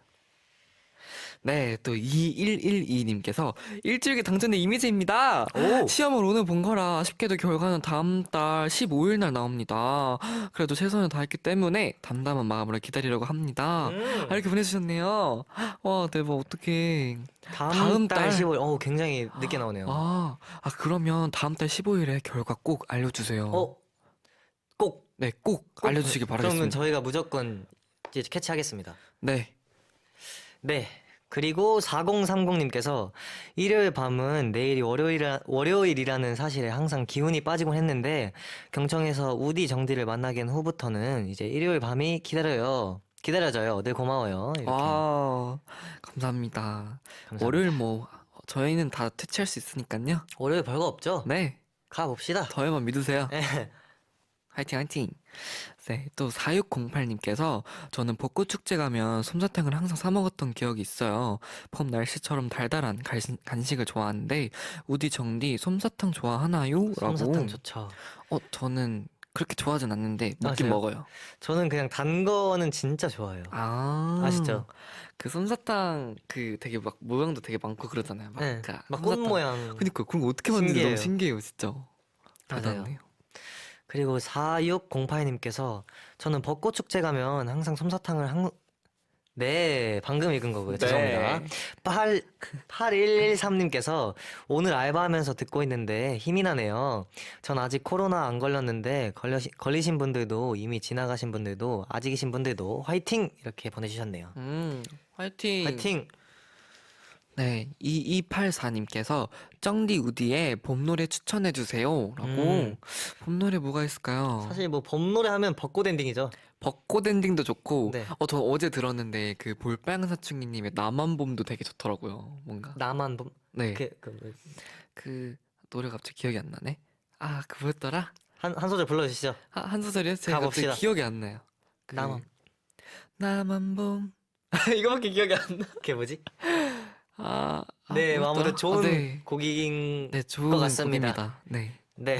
네, 또 2112님께서 일주일에 당첨된 이미지입니다. 오! 시험을 오늘 본 거라 아쉽게도 결과는 다음 달 15일 날 나옵니다. 그래도 최선을 다했기 때문에 담담한 마음으로 기다리려고 합니다. 이렇게 보내주셨네요. 와, 대박, 어떡해. 다음 달 달. 15일. 굉장히 늦게 나오네요. 그러면 다음 달 15일에 결과 꼭 알려주세요. 꼭 네, 꼭 알려주시길 그러면 바라겠습니다. 저희가 무조건 이제 캐치하겠습니다. 네. 네. 그리고 4030님께서 일요일 밤은 내일이 월요일이라는 사실에 항상 기운이 빠지곤 했는데 경청에서 우디 정디를 만나게 된 후부터는 이제 일요일 밤이 기다려져요. 늘 고마워요. 이렇게. 감사합니다. 감사합니다. 월요일 저희는 다 퇴치할 수 있으니까요. 월요일 별거 없죠? 네, 가봅시다. 저희만 믿으세요. 네. 화이팅 화이팅. 네, 또 4608님께서 저는 벚꽃 축제 가면 솜사탕을 항상 사 먹었던 기억이 있어요. 봄 날씨처럼 달달한 간식을 좋아하는데 우디 정디 솜사탕 좋아하나요? 라고. 솜사탕 좋죠. 저는 그렇게 좋아하진 않는데 먹긴 저요? 먹어요. 저는 그냥 단 거는 진짜 좋아해요. 아시죠? 그 솜사탕 그 되게 막 모양도 되게 많고 그러잖아요. 네. 그러니까 막 꽃 솜사탕. 모양. 그니까 그런 거 어떻게 만드는지 너무 신기해요. 신기해요, 진짜. 맞아요. 대단해요. 그리고 4608님께서 저는 벚꽃 축제 가면 항상 솜사탕을 네, 방금 읽은 거고요. 죄송합니다. 8113님께서 오늘 알바하면서 듣고 있는데 힘이 나네요. 전 아직 코로나 안 걸렸는데 걸리신 분들도 이미 지나가신 분들도 아직이신 분들도 화이팅! 이렇게 보내주셨네요. 화이팅. 화이팅! 네, 2284님께서 쩡디 우디의 봄 노래 추천해 주세요. 라고. 봄 노래 뭐가 있을까요? 사실 뭐 봄 노래 하면 벚꽃 엔딩이죠. 벚꽃 엔딩도 좋고, 네. 저 어제 들었는데 그 볼빨간사춘기님의 나만 봄도 되게 좋더라고요. 뭔가. 나만 봄. 네, 뭐, 그 노래가 갑자기 기억이 안 나네. 그 뭐였더라? 한 소절 불러주시죠. 한 소절이요? 제가 가봅시다. 갑자기 기억이 안 나요. 나만 봄. 이거밖에 기억이 안 나. 그게 뭐지? 네, 뭐 아무튼 좋은 네. 곡인 네, 좋은 것 같습니다. 곡입니다. 네. 네.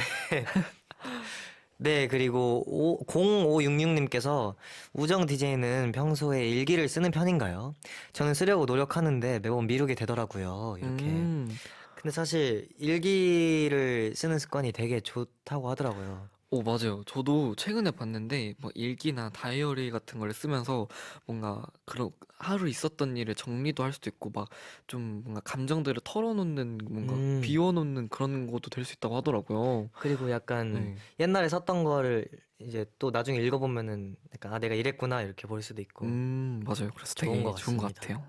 네, 그리고 0566님께서 우정 DJ는 평소에 일기를 쓰는 편인가요? 저는 쓰려고 노력하는데 매번 미루게 되더라고요. 이렇게. 근데 사실 일기를 쓰는 습관이 되게 좋다고 하더라고요. 맞아요. 저도 최근에 봤는데 뭐 일기나 다이어리 같은 걸 쓰면서 뭔가 그런 하루 있었던 일을 정리도 할 수도 있고 막 좀 뭔가 감정들을 털어놓는 뭔가 비워놓는 그런 것도 될 수 있다고 하더라고요. 그리고 약간 네. 옛날에 썼던 거를 이제 또 나중에 읽어보면은 약간 내가 이랬구나 이렇게 볼 수도 있고. 맞아요. 그래서 좋은 되게 것 좋은 것 같습니다. 같아요.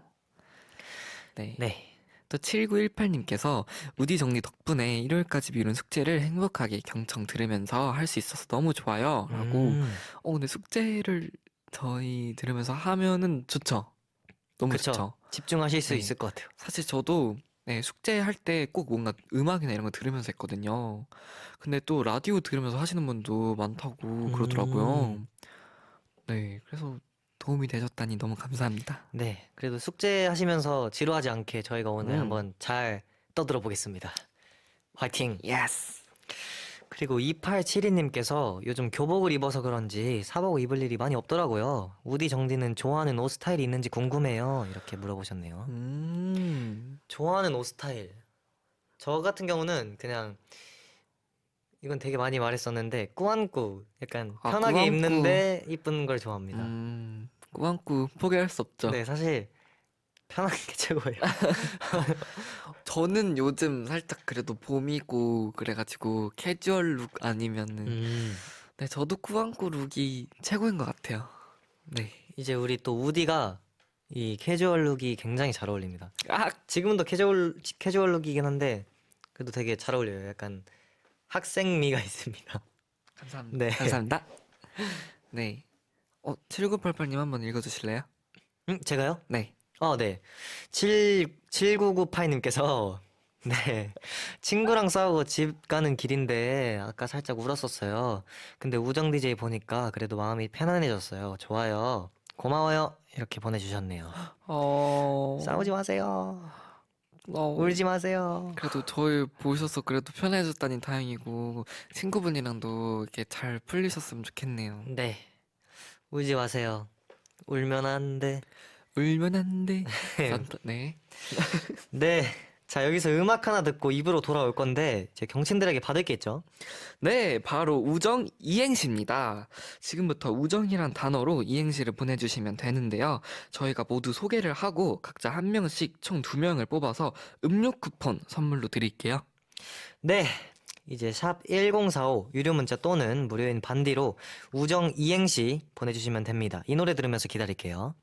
네. 네. 또 7918님께서 우디 정리 덕분에 일요일까지 미룬 숙제를 행복하게 경청 들으면서 할 수 있어서 너무 좋아요. 라고. 근데 숙제를 저희 들으면서 하면은 좋죠. 너무 그쵸. 좋죠. 집중하실 수 네. 있을 것 같아요. 사실 저도 숙제할 때 꼭 뭔가 음악이나 이런 거 들으면서 했거든요. 근데 또 라디오 들으면서 하시는 분도 많다고 그러더라고요. 네, 그래서 도움이 되셨다니 너무 감사합니다. 네, 그래도 숙제 하시면서 지루하지 않게 저희가 오늘 음. 한번 잘 떠들어 보겠습니다. 화이팅! 예스! 그리고 2872님께서 요즘 교복을 입어서 그런지 사복 입을 일이 많이 없더라고요. 우디 정디는 좋아하는 옷 스타일이 있는지 궁금해요. 이렇게 물어보셨네요. 좋아하는 옷 스타일. 저 같은 경우는 그냥 이건 되게 많이 말했었는데 꾸안꾸 약간 편하게 꾸안꾸. 입는데 이쁜 걸 좋아합니다. 꾸안꾸 포기할 수 없죠. 네, 사실 편한 게 최고예요. 저는 요즘 살짝 그래도 봄이고 그래가지고 캐주얼 룩 아니면은 네, 저도 꾸안꾸 룩이 최고인 것 같아요. 네. 이제 우리 또 우디가 이 캐주얼 룩이 굉장히 잘 어울립니다. 아, 지금도 캐주얼 룩이긴 한데 그래도 되게 잘 어울려요. 약간 학생미가 있습니다. 감사합니다. 네. 감사합니다. 네. 7988님 한번 읽어주실래요? 제가요? 네. 네. 7998님께서 네. 친구랑 싸우고 집 가는 길인데 아까 살짝 울었었어요. 근데 우정 DJ 보니까 그래도 마음이 편안해졌어요. 좋아요. 고마워요. 이렇게 보내주셨네요. 싸우지 마세요. 울지 마세요. 그래도 저희 보셔서 그래도 편해졌다니 다행이고 친구분이랑도 이렇게 잘 풀리셨으면 좋겠네요. 네. 울지 마세요. 울면 안 돼. 울면 안 돼. 네. 네. 자, 여기서 음악 하나 듣고 입으로 돌아올 건데, 제 경친들에게 받을 게 있죠? 네, 바로 우정 이행시입니다. 지금부터 우정이란 단어로 이행시를 보내주시면 되는데요. 저희가 모두 소개를 하고 각자 한 명씩 총 2명을 뽑아서 음료 쿠폰 선물로 드릴게요. 네. 이제 샵 1045 유료 문자 또는 무료인 반디로 우정 이행시 보내주시면 됩니다. 이 노래 들으면서 기다릴게요.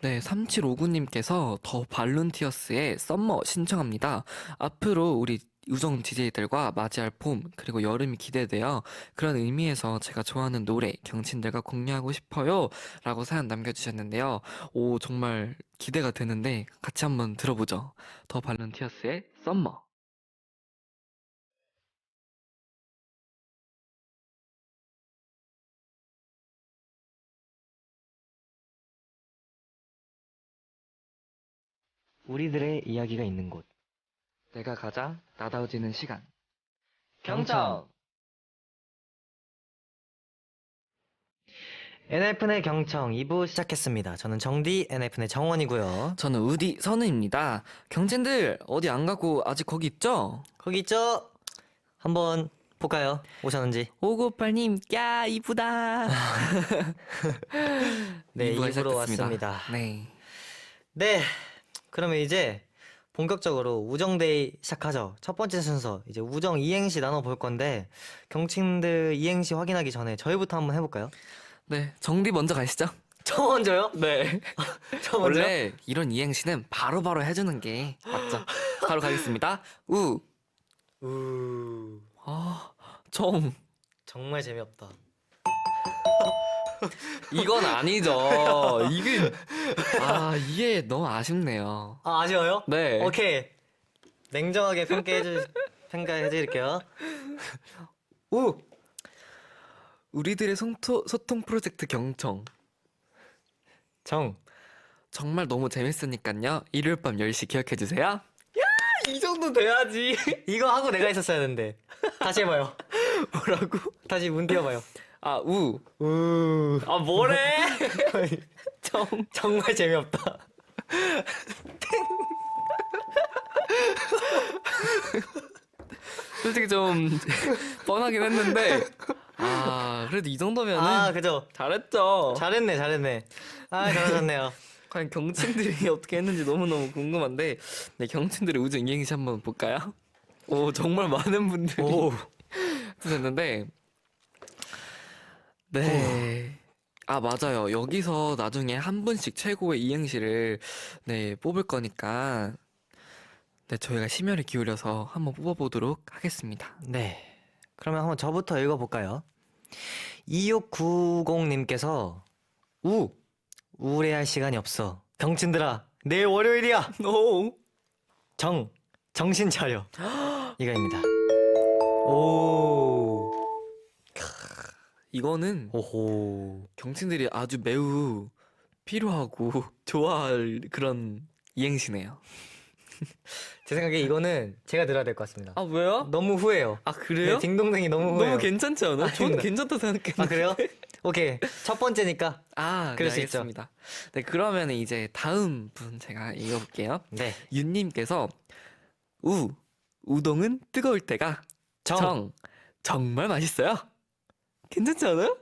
네, 3759님께서 더 발룬티어스의 썸머 신청합니다. 앞으로 우리 우정 DJ들과 맞이할 봄, 그리고 여름이 기대돼요. 그런 의미에서 제가 좋아하는 노래, 경친들과 공유하고 싶어요. 라고 사연 남겨주셨는데요. 오, 정말 기대가 되는데 같이 한번 들어보죠. 더 발룬티어스의 썸머. 우리들의 이야기가 있는 곳. 내가 가장 나다워지는 시간. 경청! NF의 경청 2부 시작했습니다. 저는 정디 NF의 정원이고요. 저는 우디 선우입니다. 경친들 어디 안 가고 아직 거기 있죠? 거기 있죠? 한번 볼까요? 오셨는지. 598님, 야, 이쁘다. 네, 2부가 2부로 시작됐습니다. 왔습니다. 네. 네, 그러면 이제 본격적으로 우정데이 시작하죠. 첫 번째 순서 이제 우정 이행시 나눠볼 건데 경친들 이행시 확인하기 전에 저희부터 한번 해볼까요? 네, 정디 먼저 가시죠. 저 먼저요? 네. 저 먼저요? 원래 이런 이행시는 바로바로 해주는 게 맞죠. 바로 가겠습니다. 우. 우 정. 정말 재미없다. 이건 아니죠. 이게 너무 아쉽네요. 아쉬워요? 네. 오케이. 냉정하게 평가해드릴게요. 우 우리들의 소통 프로젝트 경청. 정. 정말 너무 재밌으니까요. 일요일 밤 10시 기억해주세요. 이 정도 돼야지. 이거 하고 내가 있었어야 되는데. 다시 해봐요. 뭐라고? 다시 문 띄워봐요. 우. 우 뭐래? 정. 정말 재미없다. 솔직히 좀 뻔하긴 했는데 그래도 이 정도면은 그죠. 잘했죠. 잘했네. 잘하셨네요. 과연 경친들이 어떻게 했는지 너무너무 궁금한데 네, 경친들의 우정 이행시 한번 볼까요? 오, 정말 많은 분들이 주셨는데 네. 맞아요. 여기서 나중에 한 분씩 최고의 이행시를 네, 뽑을 거니까 네, 저희가 심혈을 기울여서 한번 뽑아보도록 하겠습니다. 네. 그러면 한번 저부터 읽어볼까요? 2690님께서 우울해할 시간이 없어. 경친들아, 내일 월요일이야. 정신 차려. 이거입니다. 오. 이거는 오호. 경친들이 아주 매우 필요하고 좋아할 그런 이행시네요. 제 생각에 이거는 제가 들어야 될 것 같습니다. 왜요? 너무 후해요. 그래요? 네, 딩동댕이 너무 후해요. 너무 괜찮지 않아요? 저는 아닙니다. 괜찮다 생각했는데. 그래요? 오케이. 첫 번째니까. 네, 그럴 수 있죠. 알겠습니다. 네, 그러면 이제 다음 분 제가 읽어볼게요. 네. 윤님께서 우동은 뜨거울 때가 정말 맛있어요. 괜찮지 않아요?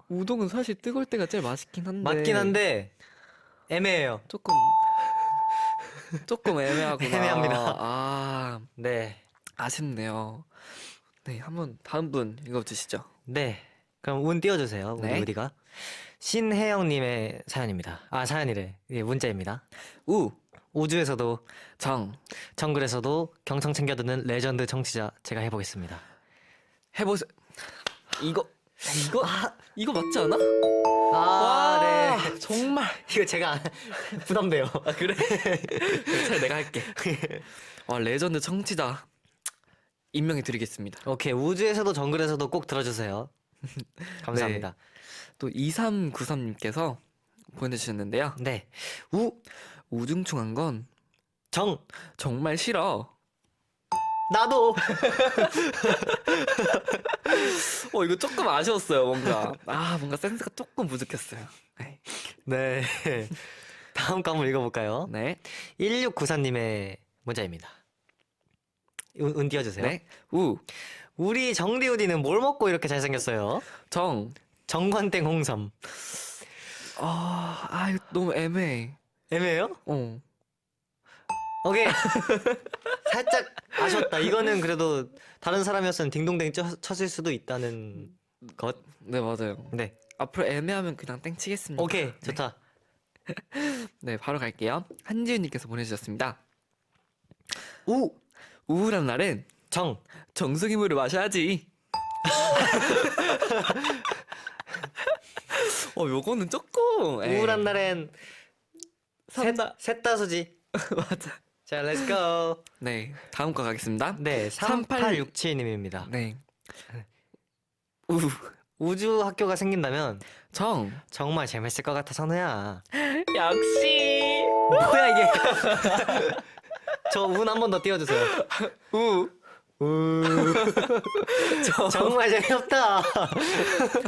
우동은 사실 뜨거울 때가 제일 맛있긴 한데 맞긴 한데 애매해요. 조금 애매하구나. 애매합니다. 네. 아쉽네요. 네, 한번 다음 분 읽어주시죠. 네. 그럼 운 띄워주세요. 우리 네. 우디가. 신혜영님의 사연입니다. 사연이래. 예, 문자입니다. 우주에서도 정글에서도 경청 챙겨드는 레전드 청취자 제가 해보겠습니다. 해보세요. 이거 맞지 않아? 아, 와, 네. 정말. 이거 제가 부담돼요. 아, 그래? 괜찮아, 내가 할게. 와, 레전드 청취자 임명해 드리겠습니다. 오케이, 우주에서도 정글에서도 꼭 들어주세요. 감사합니다. 또 2393님께서 보내주셨는데요. 네. 우중충한 건 정, 정말 싫어. 나도. 이거 조금 아쉬웠어요, 뭔가. 뭔가 센스가 조금 부족했어요. 네. 네. 다음 거 한번 읽어볼까요? 네. 1694님의 문자입니다. 운 띄워주세요. 네. 우리 정리우디는 뭘 먹고 이렇게 잘생겼어요? 정관땡 홍삼. 이거 너무 애매해. 애매해요? 어. 오케이. 살짝 아쉬웠다. 이거는 그래도 다른 사람이었으면 딩동댕 쳤을 수도 있다는 것. 네, 맞아요. 네. 앞으로 애매하면 그냥 땡 치겠습니다. 오케이. 좋다. 네, 바로 갈게요. 한지윤님께서 보내주셨습니다. 우울한 날엔 정수기 물을 마셔야지. 요거는 조금 우울한 날엔 산다. 셋다수지. 맞아. 자, 렛츠고. 네, 다음 거 가겠습니다. 네, 3867님입니다. 네. 우주 학교가 생긴다면 정. 정말 재밌을 것 같아, 선우야. 역시. 뭐야 이게? 저 운 한 번 더 띄워주세요. 정말 재미없다.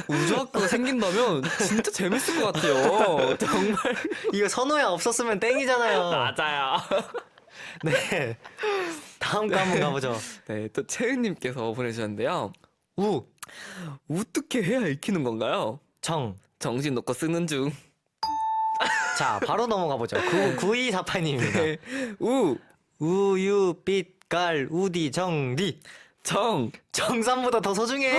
우주학교가 생긴다면 진짜 재밌을 것 같아요. 정말. 이거 선우야 없었으면 땡이잖아요. 맞아요. 네. 다음 거 한번 가보죠. 네, 또 채은님께서 보내주셨는데요. 어떻게 해야 익히는 건가요? 정신 놓고 쓰는 중. 자, 바로 넘어가 보죠. 9248님입니다. 네. 우유, 빛, 깔, 우디, 정리. 정삼보다 더 소중해.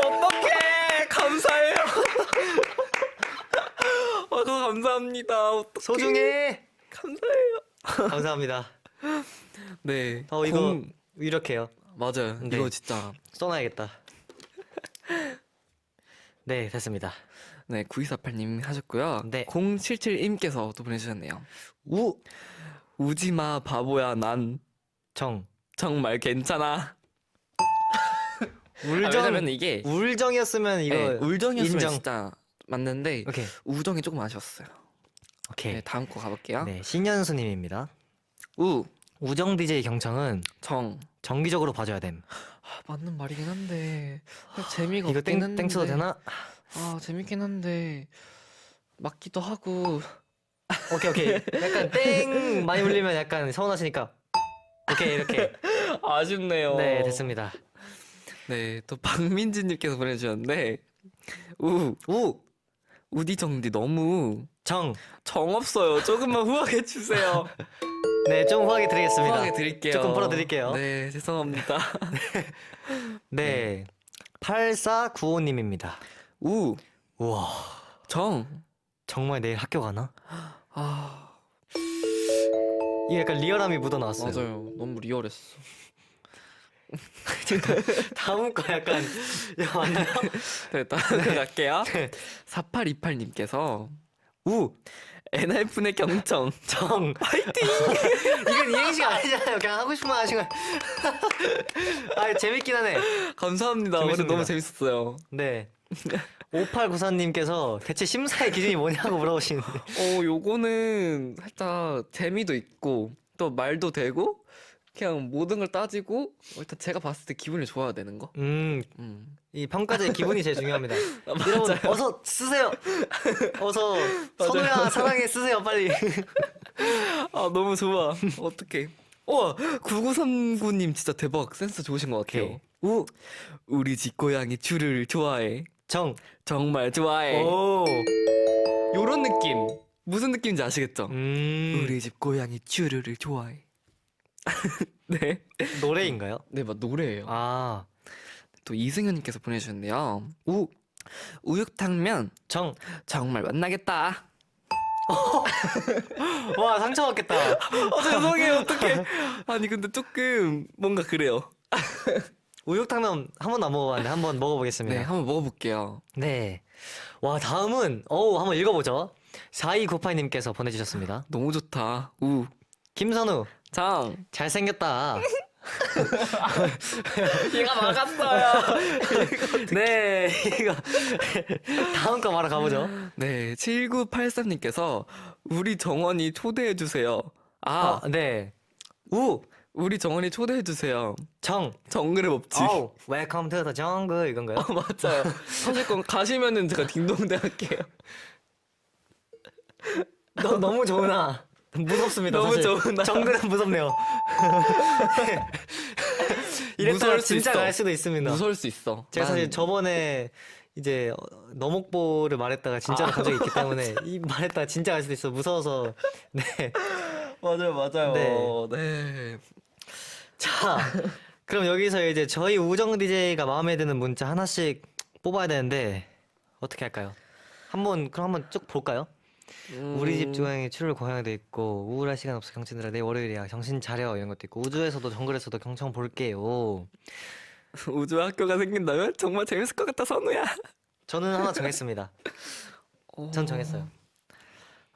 어떡해! 감사해요. 감사합니다. 어떡해. 소중해. 감사해요. 감사합니다. 네. 이거 이렇게요. 맞아요. 네. 이거 진짜. 써놔야겠다. 네, 됐습니다. 네, 9248님 하셨고요. 네. 077님께서 또 보내주셨네요. 우지마 바보야 난 정말 괜찮아. 왜냐면 이게 울정이었으면 이거 울정이었으면 인정. 진짜 맞는데 오케이. 우정이 조금 아쉬웠어요. 오케이. 네, 다음 거 가볼게요. 네, 신현수님입니다. 우정 DJ 경청은 정기적으로 봐줘야 됨. 맞는 말이긴 한데 재미가 이거 없긴 한데. 땡 쳐도 되나? 재밌긴 한데 맞기도 하고. 오케이. 약간 땡 많이 울리면 약간 서운하시니까. 오케이, 이렇게. 아쉽네요. 네, 됐습니다. 네, 또 박민지님께서 보내주셨는데 우디 정디 너무 정 없어요. 조금만 후하게 주세요. 네, 좀 후하게 드리겠습니다. 후하게 드릴게요. 조금 풀어드릴게요. 네, 죄송합니다. 네, 8495님입니다. 우와, 정말 내일 학교 가나? 이게 약간 리얼함이 묻어나왔어요. 맞아요. 너무 리얼했어. 다음 거 약간 맞나요? 네, 다음 거 갈게요. 네. 4828님께서 NF의 경청 파이팅! 이건 이행시 아니잖아요. 그냥 하고 싶은 말 하신 거예요. 재밌긴 하네. 감사합니다. 오늘 너무 재밌었어요. 네. 5894님께서 대체 심사의 기준이 뭐냐고 물어보시는데. 요거는 살짝 재미도 있고 또 말도 되고 그냥 모든 걸 따지고 일단 제가 봤을 때 기분이 좋아야 되는 거. 이 평가자의 기분이 제일 중요합니다. 여러분 어서 쓰세요. 어서 선우야 사랑해 쓰세요 빨리. 너무 좋아. 어떡해. 9939님 진짜 대박. 센스 좋으신 것 같아요. 우리 집 고양이 츄를 좋아해. 정말 좋아해. 요런 느낌. 무슨 느낌인지 아시겠죠? 우리 집 고양이 츄르를 좋아해. 네. 노래인가요? 네, 노래예요. 또 이승현님께서 보내주셨는데요. 우육탕면 정말 만나겠다. 와 상처받겠다. 죄송해요. 어떡해. 아니 근데 조금 뭔가 그래요. 우육탕면 한 번도 안 먹어봤는데 한번 네, 먹어보겠습니다. 한번 먹어볼게요. 네. 와, 다음은, 한번 읽어보죠. 4298님께서 보내주셨습니다. 너무 좋다. 우, 김선우, 장. 잘생겼다. 얘가 막았어요. 네, 이거. 다음 거 바로 가보죠. 네, 7983님께서 우리 정원이 초대해주세요. 아, 네. 우, 우리 정원이 초대해주세요. 정, 정글의 법칙. Welcome to the jungle 이건가요? 맞아요. 사실 건 가시면은 제가 딩동대 할게요. 너무 좋으나 무섭습니다. 너무 사실. 좋으나. 정글은 무섭네요. 이랬다가 무서울 수 진짜 있어. 갈 수도 있습니다. 무서울 수 있어. 제가 사실 난 저번에 이제 너목보를 말했다가 진짜로 간 적이 있기 때문에 이 말했다가 진짜 갈 수도 있어 무서워서. 네. 맞아요. 네. 네. 자, 그럼 여기서 이제 저희 우정 DJ가 마음에 드는 문자 하나씩 뽑아야 되는데 어떻게 할까요? 그럼 한번 쭉 볼까요? 우리 집 주방에 추를 고향도 있고 우울할 시간 없어 경친들아 내일 월요일이야 정신 차려 이런 것도 있고 우주에서도 정글에서도 경청 볼게요. 우주 학교가 생긴다면 정말 재밌을 것 같다, 선우야. 저는 하나 정했습니다. 전 정했어요.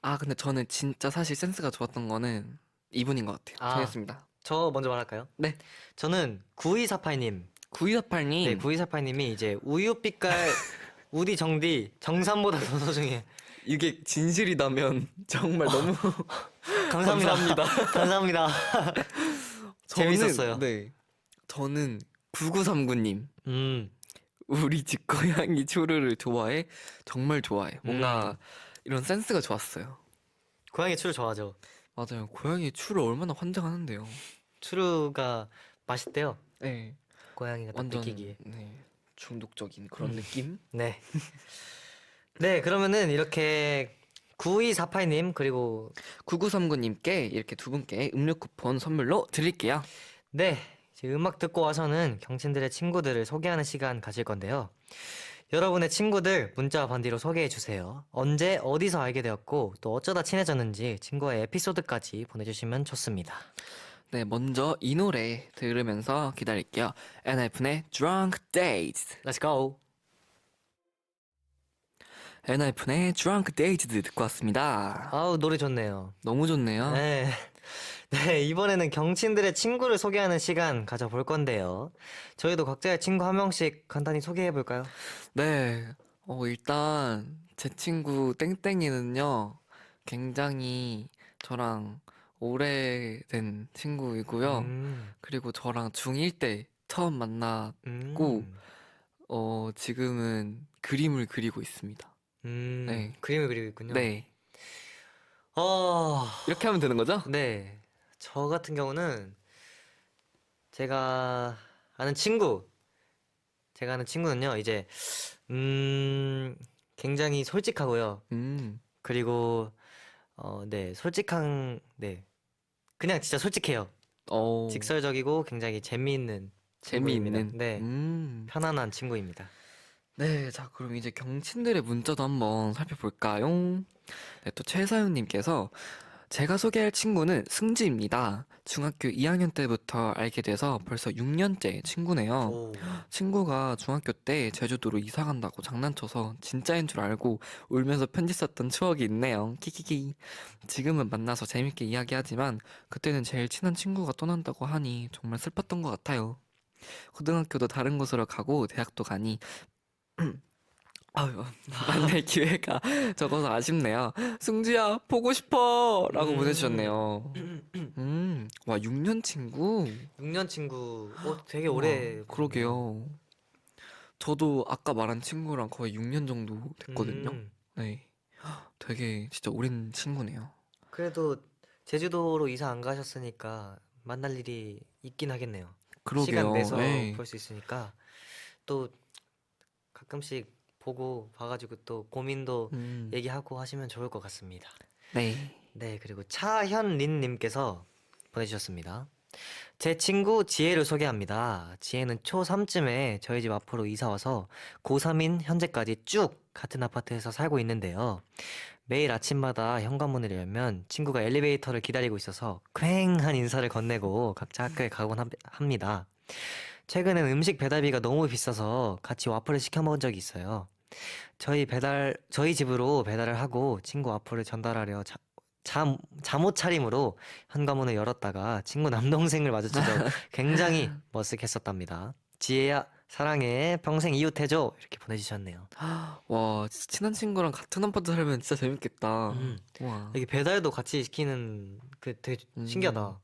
아, 근데 저는 진짜 사실 센스가 좋았던 거는 이분인 것 같아요. 아. 정했습니다. 저 먼저 말할까요? 네. 저는 9248님. 9248님. 네, 9248님이 이제 우유빛깔 우디 정디 정삼보다 더 소중해. 이게 진실이라면 정말 너무 감사합니다. 감사합니다. 재밌었어요. 네. 저는 9939님. 음. 우리 집 고양이 추르를 좋아해? 정말 좋아해. 뭔가 이런 센스가 좋았어요. 고양이 추루 좋아하죠. 맞아요. 고양이 추를 얼마나 환장하는데요. 추루가 맛있대요. 네. 고양이가 딱 완전 느끼기에. 네. 중독적인 그런 느낌? 네. 네, 그러면은 이렇게 9248님 그리고 9939님께 이렇게 두 분께 음료 쿠폰 선물로 드릴게요. 네, 이제 음악 듣고 와서는 경친들의 친구들을 소개하는 시간 가질 건데요. 여러분의 친구들 문자와 반디로 소개해 주세요. 언제 어디서 알게 되었고 또 어쩌다 친해졌는지 친구의 에피소드까지 보내주시면 좋습니다. 네, 먼저 이 노래 들으면서 기다릴게요. 엔하이픈의 Drunk Days. Let's go. 엔하이픈의 Drunk Days 듣고 왔습니다. 아우 노래 좋네요. 너무 좋네요. 네. 네, 이번에는 경친들의 친구를 소개하는 시간 가져볼 건데요. 저희도 각자의 친구 한 명씩 간단히 소개해 볼까요? 네, 일단 제 친구 땡땡이는요, 굉장히 저랑 오래된 친구이고요. 그리고 저랑 중1 때 처음 만났고, 지금은 그림을 그리고 있습니다. 네. 그림을 그리고 있군요. 네, 어, 이렇게 하면 되는 거죠? 네. 저 같은 경우는 제가 아는 친구는요, 이제, 굉장히 솔직하고요. 그리고, 네, 그냥 진짜 솔직해요. 직설적이고 굉장히 재미있는 친구입니다. 재미있는. 네, 편안한 친구입니다. 네, 자, 그럼 이제 경친들의 문자도 한번 살펴볼까요? 네, 또 최사윤님께서 제가 소개할 친구는 승지입니다. 중학교 2학년 때부터 알게 돼서 벌써 6년째 친구네요. 오, 친구가 중학교 때 제주도로 이사 간다고 장난쳐서 진짜인 줄 알고 울면서 편지 썼던 추억이 있네요. 키키키. 지금은 만나서 재밌게 이야기하지만 그때는 제일 친한 친구가 떠난다고 하니 정말 슬펐던 것 같아요. 고등학교도 다른 곳으로 가고 대학도 가니 아유, 만날 기회가 적어서 아쉽네요. 승지야, 보고 싶어! 라고 보내주셨네요. 와, 6년 친구? 6년 친구, 되게 오래. 와, 그러게요. 저도 아까 말한 친구랑 거의 6년 정도 됐거든요. 음, 네. 되게 진짜 오랜 친구네요. 그래도 제주도로 이사 안 가셨으니까 만날 일이 있긴 하겠네요. 그러게요. 시간 내서 네. 볼 수 있으니까 또 가끔씩 보고 봐가지고 또 고민도 얘기하고 하시면 좋을 것 같습니다. 네. 네, 그리고 차현린님께서 보내주셨습니다. 제 친구 지혜를 소개합니다. 지혜는 초3쯤에 저희 집 앞으로 이사 와서 고3인 현재까지 쭉 같은 아파트에서 살고 있는데요. 매일 아침마다 현관문을 열면 친구가 엘리베이터를 기다리고 있어서 퀭한 인사를 건네고 각자 학교에 가곤 합니다. 최근엔 음식 배달비가 너무 비싸서 같이 와플을 시켜 먹은 적이 있어요. 저희 집으로 배달을 하고 친구 와플을 전달하려 잠옷 차림으로 현관문을 열었다가 친구 남동생을 마주쳐서 굉장히 머쓱했었답니다. 지혜야, 사랑해. 평생 이웃해줘. 이렇게 보내주셨네요. 와, 진짜 친한 친구랑 같은 아파트 살면 진짜 재밌겠다. 음. 와. 이게 배달도 같이 시키는 그 되게 신기하다. 뭔가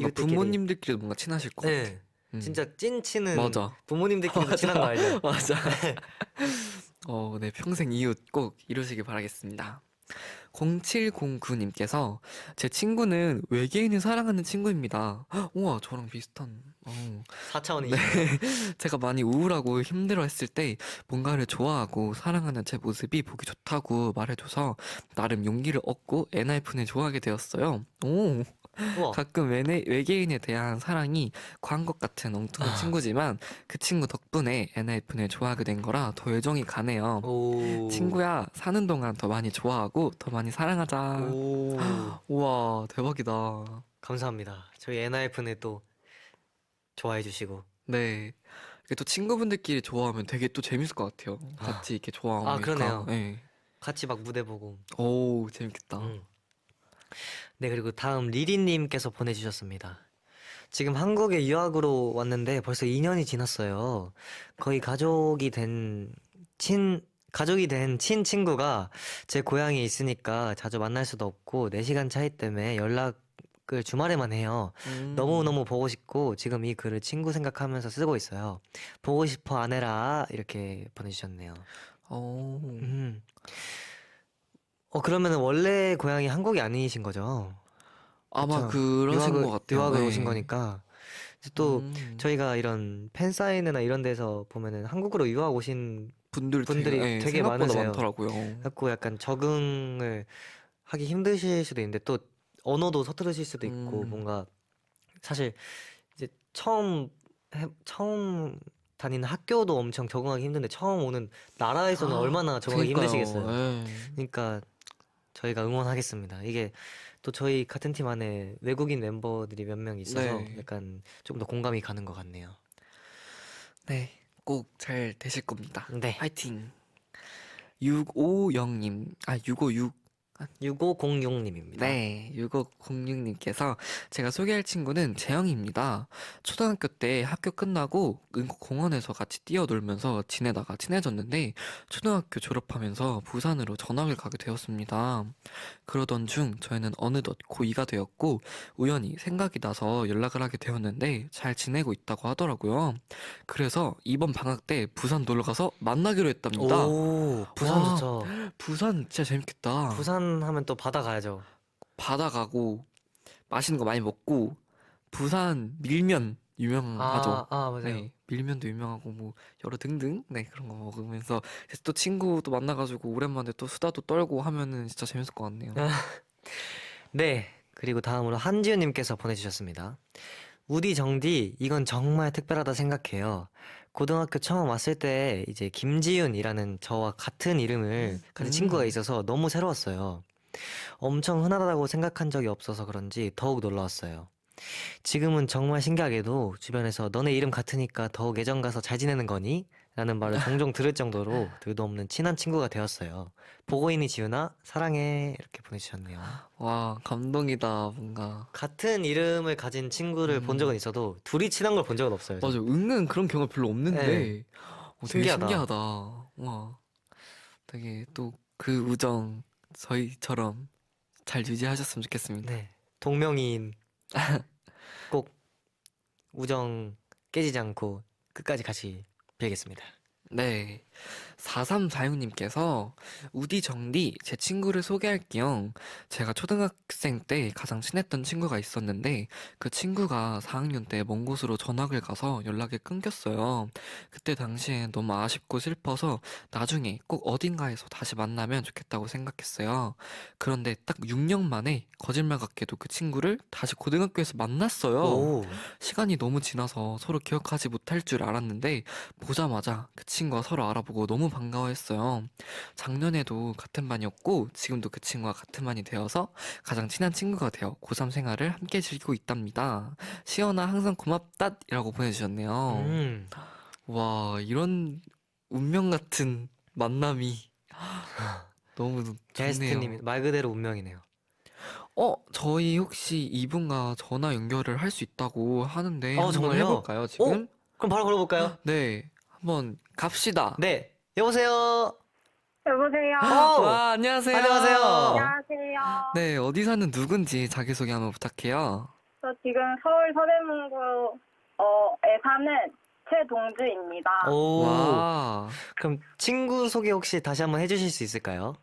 이웃들끼리. 부모님들끼리 뭔가 친하실 것 같아. 네. 진짜 찐친은 맞아. 부모님들끼리도 친한 거 알죠? 맞아. 네, 평생 이웃 꼭 이루시길 바라겠습니다. 0709님께서 제 친구는 외계인을 사랑하는 친구입니다. 우와, 저랑 비슷한. 4차원이 네. 제가 많이 우울하고 힘들어했을 때 뭔가를 좋아하고 사랑하는 제 모습이 보기 좋다고 말해줘서 나름 용기를 얻고 엔하이픈을 좋아하게 되었어요. 오. 우와. 가끔 외계인에 대한 사랑이 과한 것 같은 엉뚱한 친구지만 그 친구 덕분에 엔하이픈을 좋아하게 된 거라 더 애정이 가네요. 오. 친구야, 사는 동안 더 많이 좋아하고 더 많이 사랑하자. 오. 우와, 대박이다. 감사합니다. 저희 엔하이픈을 또 좋아해 주시고. 네. 이게 또 친구분들끼리 좋아하면 되게 또 재밌을 것 같아요. 같이 이렇게 좋아하니까. 그러네요. 네. 같이 막 무대 보고. 오, 재밌겠다. 네, 그리고 다음 리리님께서 보내주셨습니다. 지금 한국에 유학으로 왔는데 벌써 2년이 지났어요. 거의 가족이 된 친구가 제 고향에 있으니까 자주 만날 수도 없고 4시간 차이 때문에 연락을 주말에만 해요. 너무너무 보고 싶고 지금 이 글을 친구 생각하면서 쓰고 있어요. 보고 싶어 아내라 이렇게 보내주셨네요. 오. 음. 그러면은 원래 고향이 한국이 아니신 거죠? 아마 그쵸. 그러신 것 같아요. 유학을 네. 오신 거니까. 이제 또 음. 저희가 이런 팬사인회나 이런 데서 보면은 한국으로 유학 오신 분들이 되게 생각보다 많으세요. 많더라고요. 갖고 약간 적응을 하기 힘드실 수도 있는데 또 언어도 서투르실 수도 있고 음. 뭔가 사실 이제 처음 다니는 학교도 엄청 적응하기 힘든데 처음 오는 나라에서는 얼마나 적응하기 그러니까요. 힘드시겠어요. 네. 그러니까 저희가 응원하겠습니다. 이게 또 저희 같은 팀 안에 외국인 멤버들이 몇 명 있어서 네. 약간 조금 더 공감이 가는 것 같네요. 네, 꼭 잘 되실 겁니다. 네. 파이팅. 650님, 656. 6506님입니다. 네, 6506님께서 제가 소개할 친구는 재영입니다. 초등학교 때 학교 끝나고 공원에서 같이 뛰어놀면서 지내다가 친해졌는데 초등학교 졸업하면서 부산으로 전학을 가게 되었습니다. 그러던 중 저희는 어느덧 고2가 되었고 우연히 생각이 나서 연락을 하게 되었는데 잘 지내고 있다고 하더라고요. 그래서 이번 방학 때 부산 놀러 가서 만나기로 했답니다. 오, 부산 와. 좋죠. 부산 진짜 재밌겠다. 부산 하면 또 바다 가야죠. 바다 가고 맛있는 거 많이 먹고 부산 밀면 유명하죠. 맞아요. 네, 밀면도 유명하고 뭐 여러 등등 네 그런 거 먹으면서 이제 또 친구도 만나가지고 오랜만에 또 수다도 떨고 하면은 진짜 재밌을 것 같네요. 네. 그리고 다음으로 한지우님께서 보내주셨습니다. 우디 정디, 이건 정말 특별하다 생각해요. 고등학교 처음 왔을 때 이제 김지윤이라는 저와 같은 이름을 가진 친구가 있어서 너무 새로웠어요. 엄청 흔하다고 생각한 적이 없어서 그런지 더욱 놀라웠어요. 지금은 정말 신기하게도 주변에서 너네 이름 같으니까 더욱 애정 가서 잘 지내는 거니? 라는 말을 종종 들을 정도로 둘도 없는 친한 친구가 되었어요. 보고 있니 지윤아? 사랑해. 이렇게 보내주셨네요. 와 감동이다 뭔가. 같은 이름을 가진 친구를 본 적은 있어도 둘이 친한 걸 본 적은 없어요. 맞아 은근 그런 경우 별로 없는데 네. 되게 신기하다. 신기하다. 와 되게 또 그 우정 저희처럼 잘 유지하셨으면 좋겠습니다. 네. 동명이인 꼭 우정 깨지지 않고 끝까지 같이 빌겠습니다. 네. 4346님께서 우디 정디 제 친구를 소개할게요. 제가 초등학생 때 가장 친했던 친구가 있었는데 그 친구가 4학년 때 먼 곳으로 전학을 가서 연락이 끊겼어요. 그때 당시엔 너무 아쉽고 슬퍼서 나중에 꼭 어딘가에서 다시 만나면 좋겠다고 생각했어요. 그런데 딱 6년 만에 거짓말 같게도 그 친구를 다시 고등학교에서 만났어요. 오. 시간이 너무 지나서 서로 기억하지 못할 줄 알았는데 보자마자 그 친구 친구와 서로 알아보고 너무 반가워했어요. 작년에도 같은 반이었고 지금도 그 친구와 같은 반이 되어서 가장 친한 친구가 되어 고3 생활을 함께 즐기고 있답니다. 시연아 항상 고맙다이라고 보내주셨네요. 음. 와, 이런 운명 같은 만남이 너무 데스티니 좋네요. 말 그대로 운명이네요. 저희 혹시 이분과 전화 연결을 할 수 있다고 하는데 한번 정말요? 해볼까요, 지금? 그럼 바로 걸어볼까요? 네, 한번 갑시다. 네. 여보세요. 여보세요. 와, 안녕하세요. 안녕하세요. 안녕하세요. 네, 어디 사는 누군지 자기소개 한번 부탁해요. 저 지금 서울 서대문구에 사는 최동주입니다. 오. 와, 그럼 친구 소개 혹시 다시 한번 해주실 수 있을까요?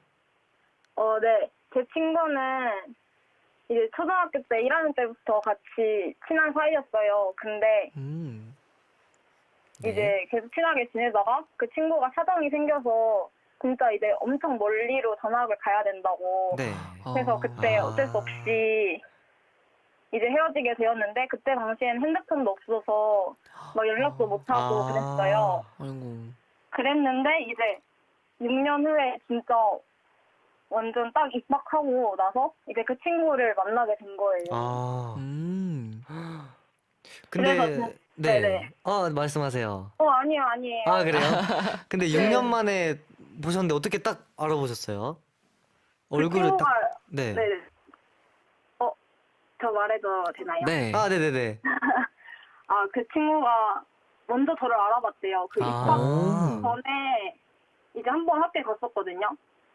네. 제 친구는 이제 초등학교 때 1학년 때부터 같이 친한 사이였어요. 근데 네. 이제 계속 친하게 지내다가 그 친구가 사정이 생겨서 진짜 이제 엄청 멀리로 전학을 가야 된다고. 네. 그래서 그때 아. 어쩔 수 없이 이제 헤어지게 되었는데 그때 당시엔 핸드폰도 없어서 막 연락도 못하고 아. 그랬어요. 아이고. 그랬는데 이제 6년 후에 진짜 완전 딱 입학하고 나서 이제 그 친구를 만나게 된 거예요. 아. 음, 근데 그래서 네. 네네. 말씀하세요. 아니에요, 아니에요. 아, 그래요? 근데 네. 6년 만에 보셨는데 어떻게 딱 알아보셨어요? 그 얼굴을 친구가, 딱 네. 네. 저 말해도 되나요? 네. 아, 네네네. 그 친구가 먼저 저를 알아봤대요. 그 입학 아. 전에 이제 한 번 학교에 갔었거든요.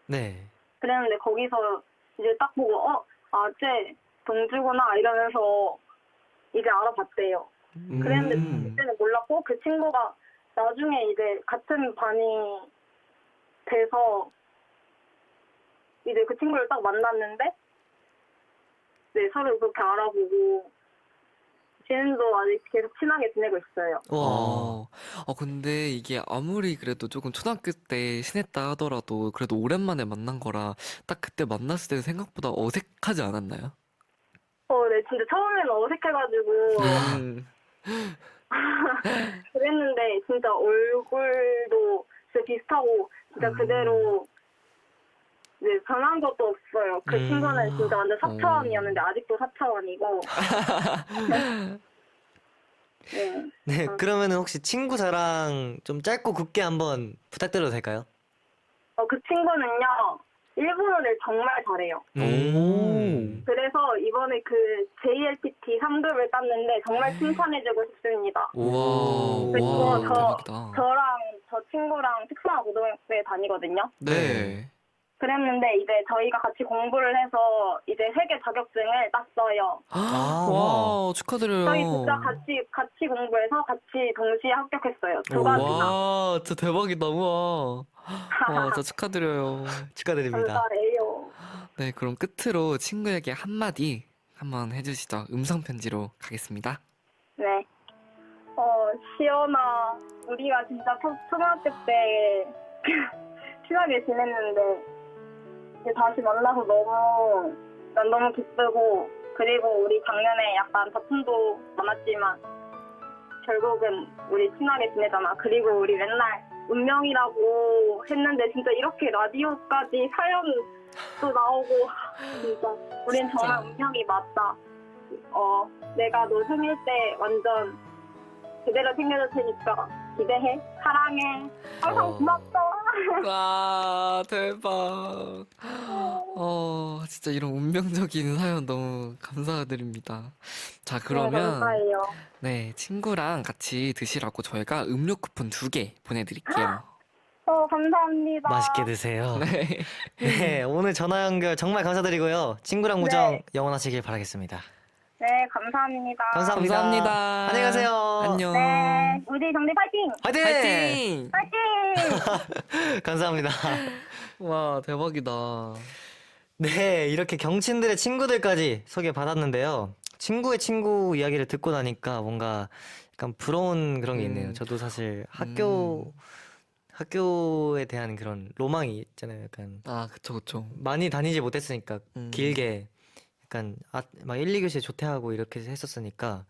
네. 그랬는데 거기서 이제 딱 보고 쟤 동주구나 이러면서 이제 알아봤대요. 그랬는데 그때는 몰랐고 그 친구가 나중에 이제 같은 반이 돼서 이제 그 친구를 딱 만났는데 네, 서로 그렇게 알아보고 지금도 아직 계속 친하게 지내고 있어요. 와. 근데 이게 아무리 그래도 조금 초등학교 때 친했다 하더라도 그래도 오랜만에 만난 거라 딱 그때 만났을 때는 생각보다 어색하지 않았나요? 네, 진짜 처음에는 어색해가지고 음. 그랬는데 진짜 얼굴도 진짜 비슷하고 진짜 그대로 네, 변한 것도 없어요. 그 친구는 진짜 완전 4차원이었는데 아직도 4차원이고. 네. 네, 그러면은 혹시 친구 자랑 좀 짧고 굵게 한번 부탁드려도 될까요? 그 친구는요, 일본어를 정말 잘해요. 음. 그래서 이번에 그 JLPT 3급을 땄는데 정말 칭찬해주고 싶습니다. 우와, 그리고 와, 대박이다. 저랑 저 친구랑 특성화고등학교에 다니거든요. 네. 그랬는데 이제 저희가 같이 공부를 해서 이제 회계 자격증을 땄어요. 와, 축하드려요. 저희 진짜 같이 공부해서 같이 동시에 합격했어요. 두 가지 다. 와, 진짜 대박이다. 우와. 와, 진짜 축하드려요. 축하드립니다. 감사해요. 네, 그럼 끝으로 친구에게 한마디 한번 해주시죠. 음성 편지로 가겠습니다. 네. 시연아, 우리가 진짜 초등학교 때 친하게 지냈는데 이제 다시 만나서 난 너무 기쁘고 그리고 우리 작년에 약간 다툼도 많았지만 결국은 우리 친하게 지내잖아. 그리고 우리 맨날 운명이라고 했는데 진짜 이렇게 라디오까지 사연도 나오고 진짜 우린 정말 운명이 맞다. 내가 너 생일 때 완전 제대로 챙겨줄 테니까 기대해. 사랑해. 항상 고맙다. 와, 대박. 진짜 이런 운명적인 사연 너무 감사드립니다. 자, 네, 그러면 감사해요. 네, 친구랑 같이 드시라고 저희가 음료 쿠폰 2개 보내드릴게요. 감사합니다. 맛있게 드세요. 네. 네, 오늘 전화 연결 정말 감사드리고요. 친구랑 우정 영원하시길 바라겠습니다. 네, 감사합니다. 감사합니다. 감사합니다. 안녕히 가세요. 안녕. 네, 우리 정대 파이팅! 화이팅! 파이팅! 파이팅! 감사합니다. 와, 대박이다. 네, 이렇게 경친들의 친구들까지 소개받았는데요. 친구의 친구 이야기를 듣고 나니까 뭔가 약간 부러운 그런 게 있네요. 저도 사실 학교에 대한 그런 로망이 있잖아요. 약간 아, 그쵸. 많이 다니지 못했으니까 음. 길게 약간 막 1, 2교시에 조퇴하고 이렇게 했었으니까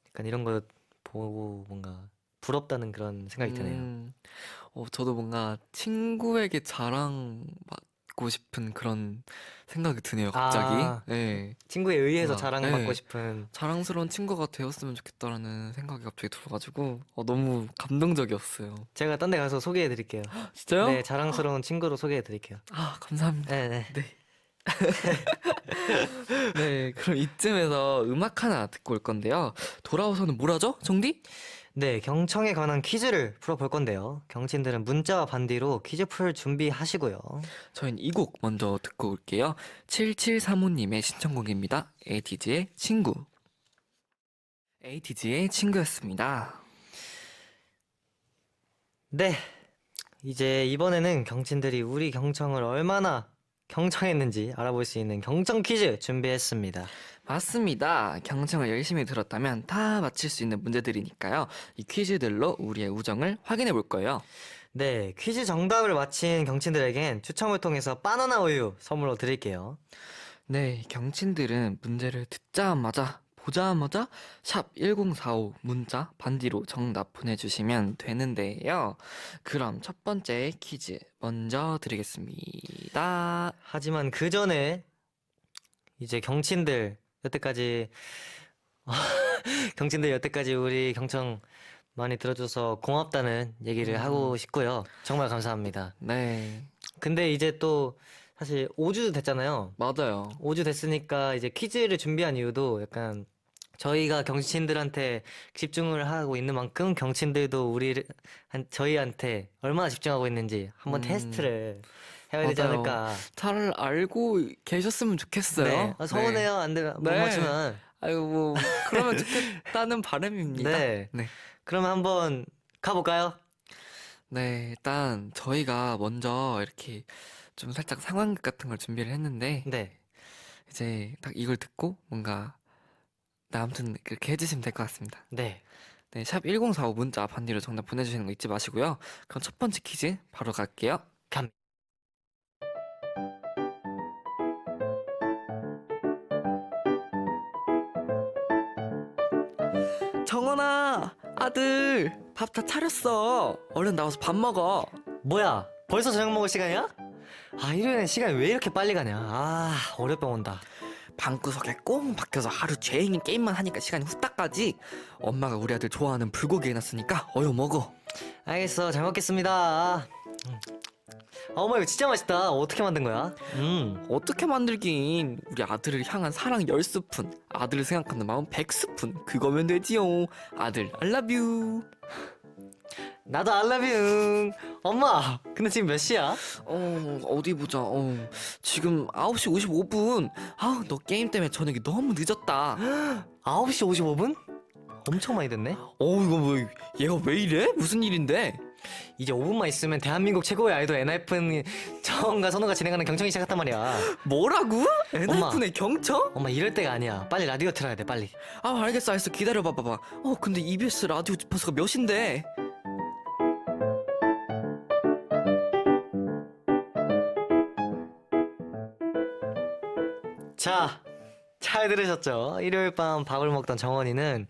약간 이런 거 보고 뭔가 부럽다는 그런 생각이 드네요. 저도 뭔가 친구에게 자랑받고 싶은 그런 생각이 드네요, 갑자기. 아. 네. 친구에 의해서 뭔가, 자랑받고 네. 싶은. 자랑스러운 친구가 되었으면 좋겠다라는 생각이 갑자기 들어가지고 너무 감동적이었어요. 제가 딴 데 가서 소개해 드릴게요. 진짜요? 네, 자랑스러운 친구로 소개해 드릴게요. 아, 감사합니다. 네, 네. 네. 네, 그럼 이쯤에서 음악 하나 듣고 올 건데요. 돌아와서는 뭘 하죠, 정디? 네, 경청에 관한 퀴즈를 풀어볼 건데요. 경친들은 문자와 반디로 퀴즈 풀 준비하시고요. 저희는 이 곡 먼저 듣고 올게요. 7735님의 신청곡입니다. 에이티즈의 친구. 에이티즈의 친구였습니다. 네, 이제 이번에는 경친들이 우리 경청을 얼마나 경청했는지 알아볼 수 있는 경청 퀴즈 준비했습니다. 맞습니다. 경청을 열심히 들었다면 다 맞힐 수 있는 문제들이니까요. 이 퀴즈들로 우리의 우정을 확인해 볼 거예요. 네, 퀴즈 정답을 맞힌 경친들에겐 추첨을 통해서 바나나 우유 선물로 드릴게요. 네, 경친들은 문제를 듣자마자 보자마자 샵 1045 문자 반디로 정답 보내주시면 되는데요. 그럼 첫 번째 퀴즈 먼저 드리겠습니다. 하지만 그 전에 이제 경친들 여태까지 경친들 여태까지 우리 경청 많이 들어줘서 고맙다는 얘기를 하고 싶고요. 정말 감사합니다. 네, 근데 이제 또 사실 5주 됐잖아요. 맞아요. 5주 됐으니까 이제 퀴즈를 준비한 이유도 약간 저희가 경친들한테 집중을 하고 있는 만큼 경친들도 저희한테 얼마나 집중하고 있는지 한번 음, 테스트를 해야 되지 맞아요. 않을까. 잘 알고 계셨으면 좋겠어요. 네. 서운해요. 안 되면 못 네. 맞추면. 아이고, 뭐, 그러면 좋겠다는 바람입니다. 네. 네. 그러면 한번 가볼까요? 네, 일단 저희가 먼저 이렇게 좀 살짝 상황극 같은 걸 준비를 했는데, 네. 이제 딱 이걸 듣고 뭔가, 네, 아무튼 그렇게 해주시면 될 것 같습니다. 네. 네, 샵 1045 문자 반디로 정답 보내주시는 거 잊지 마시고요. 그럼 첫 번째 퀴즈 바로 갈게요. 정원아, 아들, 밥 다 차렸어. 얼른 나와서 밥 먹어. 뭐야? 벌써 저녁 먹을 시간이야? 아, 일요일엔 시간이 왜 이렇게 빨리 가냐? 아, 월요병 온다. 방구석에 꽁 박혀서 하루 종일 게임만 하니까 시간이 후딱 가지. 엄마가 우리 아들 좋아하는 불고기 해놨으니까 어여 먹어. 알겠어. 잘 먹겠습니다. 어머, 이거 진짜 맛있다. 어떻게 만든 거야? 어떻게 만들긴. 우리 아들을 향한 사랑 10스푼, 아들을 생각하는 마음 100스푼. 그거면 되지요. 아들 I love you. 나도 알라뷰. 엄마, 근데 지금 몇 시야? 어디 보자. 지금 9시 55분. 아, 너 게임 때문에 저녁이 너무 늦었다. 9시 55분? 엄청 많이 됐네. 이거 뭐 얘가 왜 이래? 무슨 일인데? 이제 5분만 있으면 대한민국 최고의 아이돌 엔하이픈 정원과 선우가 진행하는 경청이 시작했단 말이야. 뭐라고? 엔하이픈의 경청? 엄마, 이럴 때가 아니야. 빨리 라디오 틀어야 돼, 빨리. 알겠어 기다려봐 봐봐. 근데 EBS 라디오 주파수가 몇인데? 자, 잘 들으셨죠? 일요일 밤 밥을 먹던 정원이는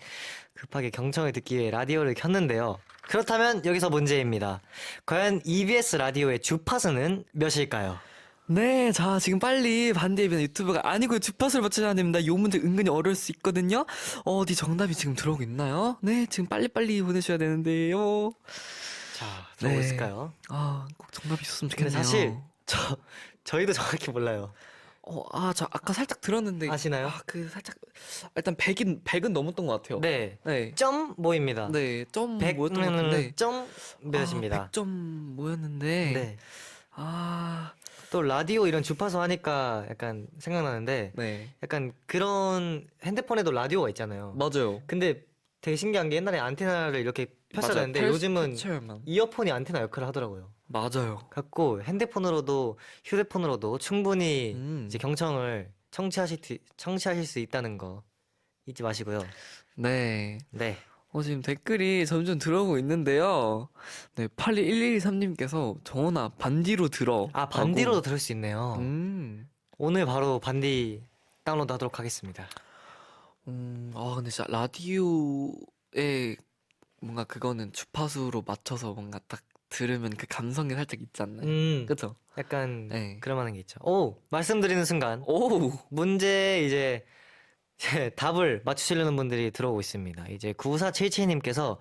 급하게 경청을 듣기 위해 라디오를 켰는데요. 그렇다면 여기서 문제입니다. 과연 EBS 라디오의 주파수는 몇일까요? 네, 자 지금 빨리 반대이변 유튜브가 아니고 주파수를 맞춰야 됩니다. 요 문제 은근히 어려울 수 있거든요. 어디 정답이 지금 들어오고 있나요? 네, 지금 빨리빨리 보내셔야 되는데요. 자, 들어오고 네. 있을까요? 꼭 정답이 있었으면 근데 좋겠네요. 사실 저희도 정확히 몰라요. 저 아까 살짝 들었는데. 아시나요? 살짝 일단 100은 넘었던 것 같아요. 네, 네. 점 뭐입니다. 네, 점 뭐였던 것 100은 같은데. 점 몇입니다. 100점 뭐였는데. 네. 아, 또 라디오 이런 주파수 하니까 약간 생각나는데 네. 약간 그런 핸드폰에도 라디오가 있잖아요. 맞아요. 근데 되게 신기한 게 옛날에 안테나를 이렇게 폈어야 맞아요. 되는데 요즘은 펼쳐야만. 이어폰이 안테나 역할을 하더라고요. 맞아요. 갖고 핸드폰으로도 휴대폰으로도 충분히 음. 이제 경청을 청취하실 수 있다는 거 잊지 마시고요. 네. 네. 지금 댓글이 점점 들어오고 있는데요. 네, 82113님께서 정원아 반디로 들어. 아, 반디로도 들을 수 있네요. 오늘 바로 반디 다운로드 하도록 하겠습니다. 근데 진짜 라디오에 뭔가 그거는 주파수로 맞춰서 뭔가 딱 들으면 그 감성이 살짝 있지 않나요? 그쵸? 약간 네. 그럴 만한 게 있죠. 오, 말씀드리는 순간 오! 문제 이제 답을 맞추시려는 분들이 들어오고 있습니다. 이제 9477님께서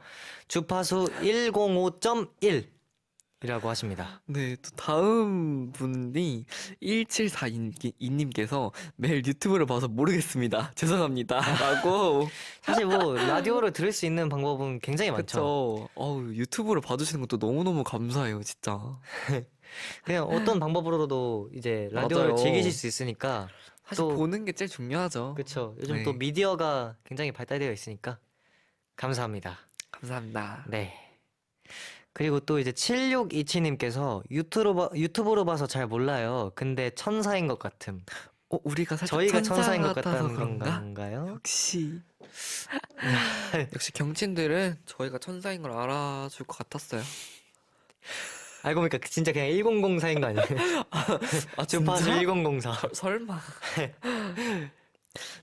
주파수 105.1이라고 하십니다. 네, 또 다음 분이 1742님께서 매일 유튜브를 봐서 모르겠습니다. 죄송합니다. 라고. 사실 뭐 라디오를 들을 수 있는 방법은 굉장히 많죠. 그쵸. 어우, 유튜브를 봐주시는 것도 너무너무 감사해요, 진짜. 그냥 어떤 방법으로도 이제 라디오를 맞아요. 즐기실 수 있으니까 사실 또- 보는 게 제일 중요하죠. 그렇죠. 요즘 네. 또 미디어가 굉장히 발달되어 있으니까 감사합니다. 감사합니다. 네. 그리고 또 이제 7627님께서 유튜브로 봐서 잘 몰라요. 근데 천사인 것 같음. 우리가 살짝 저희가 천사인 것 같아서 같다는 그런가? 건가요? 역시. 역시 경친들은 저희가 천사인 걸 알아줄 것 같았어요. 알고 보니까 진짜 그냥 1004인 거 아니에요? 아, 주파수 1004. 설마.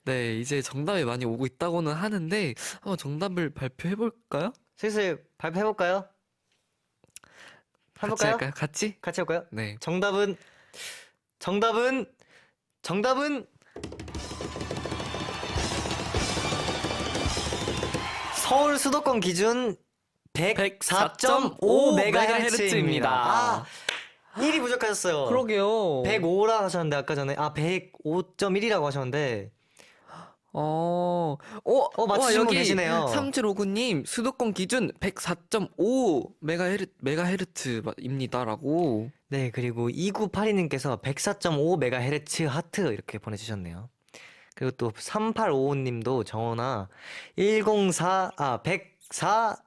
네, 이제 정답이 많이 오고 있다고는 하는데 한번 정답을 발표해 볼까요? 슬슬 발표해볼까요? 같이 해볼까요? 할까요? 같이? 같이 할까요? 네. 정답은 서울 수도권 기준 104.5 메가헤르츠입니다. 아, 1이 부족하셨어요. 그러게요. 105라 하셨는데 아까 전에 105.1이라고 하셨는데 맞추신 분 계시네요. 3759님 수도권 기준 104.5 메가헤르츠입니다라고. 네, 그리고 2982님께서 104.5 메가헤르츠 하트 이렇게 보내주셨네요. 그리고 또 3855님도 정원아 104.5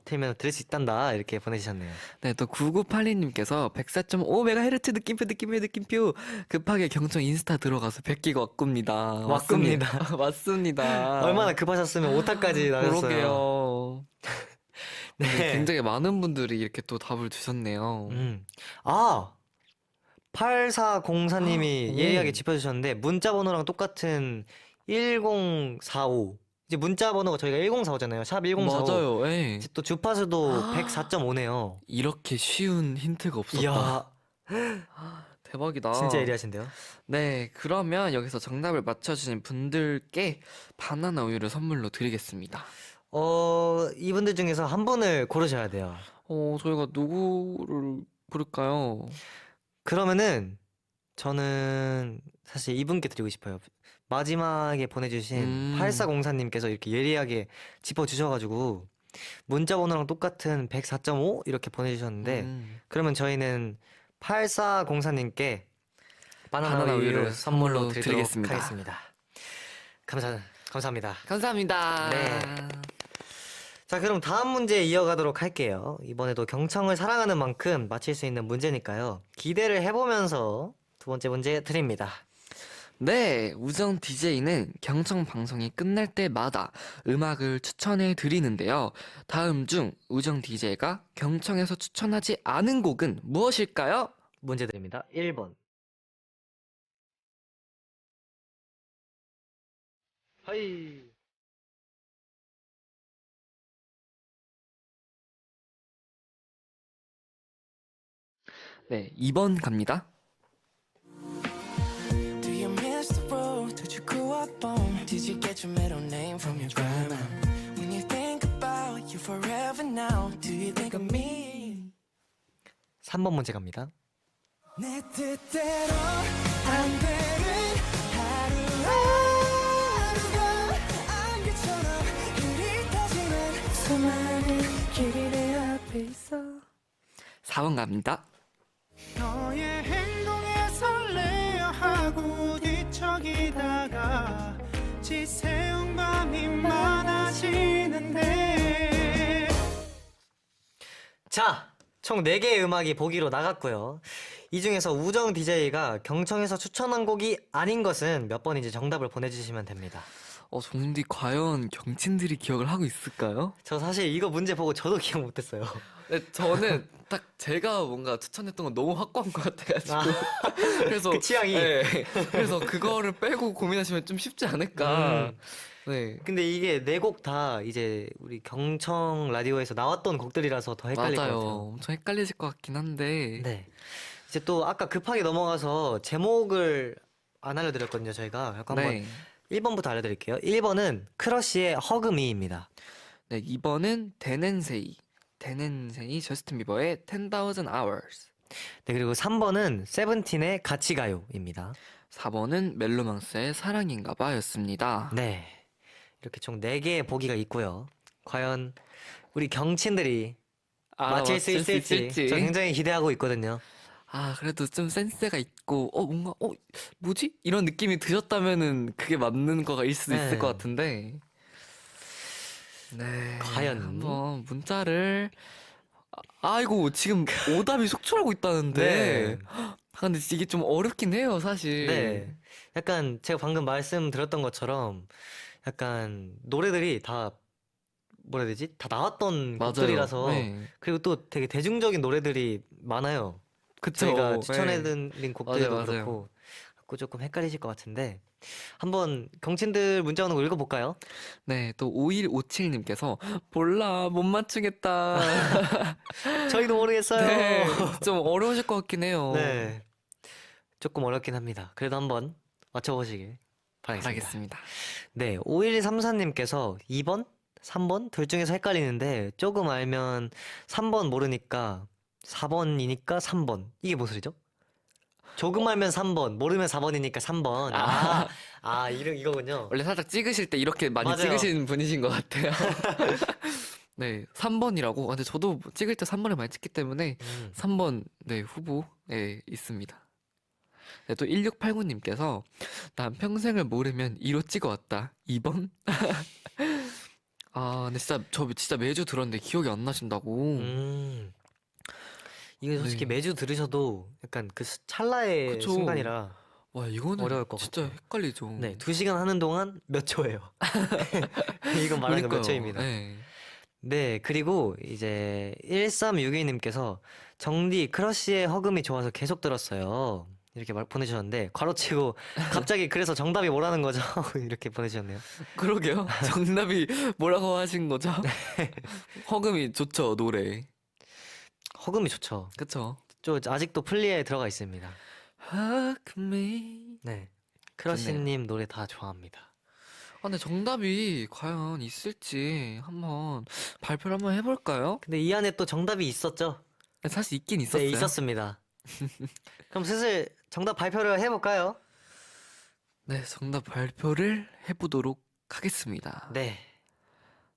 틀면 들을 수 있단다 이렇게 보내주셨네요. 네, 또 9982님께서 104.5 메가헤르츠 느낌표 급하게 경청 인스타 들어가서 베끼고 왔굽니다. 왔굽니다. 맞습니다. 얼마나 급하셨으면 오타까지 나셨어요. 그러게요. 네. 네, 굉장히 많은 분들이 이렇게 또 답을 주셨네요. 8404님이 오. 예리하게 짚어주셨는데 문자 번호랑 똑같은 1045. 이제 문자 번호가 저희가 1045잖아요. 샵 1045. 맞아요. 예. 이제 또 주파수도 104.5네요. 이렇게 쉬운 힌트가 없었다. 이야, 대박이다. 진짜 예리하신데요? 네, 그러면 여기서 정답을 맞춰주신 분들께 바나나 우유를 선물로 드리겠습니다. 이분들 중에서 한 분을 고르셔야 돼요. 저희가 누구를 부를까요? 그러면은 저는 사실 이분께 드리고 싶어요. 마지막에 보내주신 8404님께서 이렇게 예리하게 짚어주셔가지고 문자 번호랑 똑같은 104.5 이렇게 보내주셨는데 그러면 저희는 8404님께 바나나 우유를 선물로 드리도록 드리겠습니다. 하겠습니다. 감사합니다. 감사합니다. 네. 자, 그럼 다음 문제 이어가도록 할게요. 이번에도 경청을 사랑하는 만큼 맞힐 수 있는 문제니까요. 기대를 해보면서 두 번째 문제 드립니다. 네, 우정 DJ는 경청 방송이 끝날 때마다 음악을 추천해 드리는데요. 다음 중 우정 DJ가 경청에서 추천하지 않은 곡은 무엇일까요? 문제 드립니다. 1번. 하이. 네, 2번 갑니다. Do you miss the road that you grew up on? Did you get your middle name from your grandma? When you think about you forever now, do you think of me? 3번 문제 갑니다. 내 뜻대로 안 되는 하루하루가 안개처럼 흐릿해지는 수많은 길이 내 앞에 있어. 4번 갑니다. 너의 행동에 설레어 하고 뒤척이다가 지새운 밤이 많아지는데 자, 총 4개의 음악이 보기로 나갔고요. 이 중에서 우정 DJ가 경청에서 추천한 곡이 아닌 것은 몇 번인지 정답을 보내주시면 됩니다. 정디 과연 경친들이 기억을 하고 있을까요? 저 사실 이거 문제 보고 저도 기억 못했어요. 네, 저는 딱 제가 뭔가 추천했던 건 너무 확고한 것 같아가지고 그래서 그 취향이. 네, 그래서 그거를 빼고 고민하시면 좀 쉽지 않을까. 네. 근데 이게 네 곡 다 이제 우리 경청 라디오에서 나왔던 곡들이라서 더 헷갈릴 것 맞아요. 같아요. 엄청 헷갈리실 것 같긴 한데. 네. 이제 또 아까 급하게 넘어가서 제목을 안 알려드렸거든요, 저희가. 약간 한번 네. 1번부터 알려드릴게요. 1번은 크러쉬의 허그미입니다. 네, 2번은 데넨세이 저스틴 비버의 10,000 Hours. 네, 그리고 3번은 세븐틴의 같이 가요입니다. 4번은 멜로망스의 사랑인가봐였습니다. 네. 이렇게 총 4개의 보기가 있고요. 과연 우리 경친들이 맞힐 수 있을지 저 굉장히 기대하고 있거든요. 아, 그래도 좀 센스가 있고, 뭔가, 뭐지? 이런 느낌이 드셨다면은 그게 맞는 거일 수도 네. 있을 것 같은데. 네. 과연? 한번 문자를. 아이고, 지금 오답이 속출하고 있다는데. 네. 근데 이게 좀 어렵긴 해요, 사실. 네. 약간 제가 방금 말씀드렸던 것처럼 약간 노래들이 다 뭐라 해야 되지? 다 나왔던 맞아요. 곡들이라서 네. 그리고 또 되게 대중적인 노래들이 많아요. 그쵸. 저희가 네. 추천해드린 곡들도 맞아요, 맞아요. 그렇고 갖고 조금 헷갈리실 것 같은데 한번 경친들 문자 오는 거 읽어볼까요? 네, 또 5157님께서 몰라, 못 맞추겠다. 저희도 모르겠어요. 네, 좀 어려우실 것 같긴 해요. 네. 조금 어렵긴 합니다. 그래도 한번 맞춰보시길 바라겠습니다. 알겠습니다. 네, 5134님께서 2번? 3번? 둘 중에서 헷갈리는데 조금 알면 3번 모르니까 4번이니까 3번. 이게 무슨 소리죠? 조금 알면 3번, 모르면 4번이니까 3번. 이거군요. 원래 살짝 찍으실 때 이렇게 많이 맞아요. 찍으시는 분이신 것 같아요. 네, 3번이라고. 근데 저도 찍을 때 3번을 많이 찍기 때문에 3번 네, 후보에 있습니다. 네, 또 1689님께서 난 평생을 모르면 2로 찍어왔다. 2번? 아, 근데 저 진짜 매주 들었는데 기억이 안 나신다고. 이거 솔직히 네. 매주 들으셔도 약간 그 찰나의 그쵸. 순간이라 와, 이거는 어려울 것 진짜 같아요. 헷갈리죠. 네, 2시간 하는 동안 몇 초예요. 이건 말하는 거 몇 그러니까요. 초입니다. 네. 네, 그리고 이제 1362님께서 정디 크러쉬의 허금이 좋아서 계속 들었어요. 이렇게 보내주셨는데 괄호치고 갑자기 그래서 정답이 뭐라는 거죠? 이렇게 보내주셨네요. 그러게요. 정답이 뭐라고 하신 거죠? 허금이 좋죠, 노래. 허금이 좋죠. 그쵸? 아직도 플리에 들어가 있습니다. Hug me. 네, 크러쉬님 노래 다 좋아합니다. 근데 정답이 과연 있을지 한번 발표를 한번 해볼까요? 근데 이 안에 또 정답이 있었죠? 사실 있긴 있었어요. 네, 있었습니다. 그럼 슬슬 정답 발표를 해볼까요? 네, 정답 발표를 해보도록 하겠습니다. 네,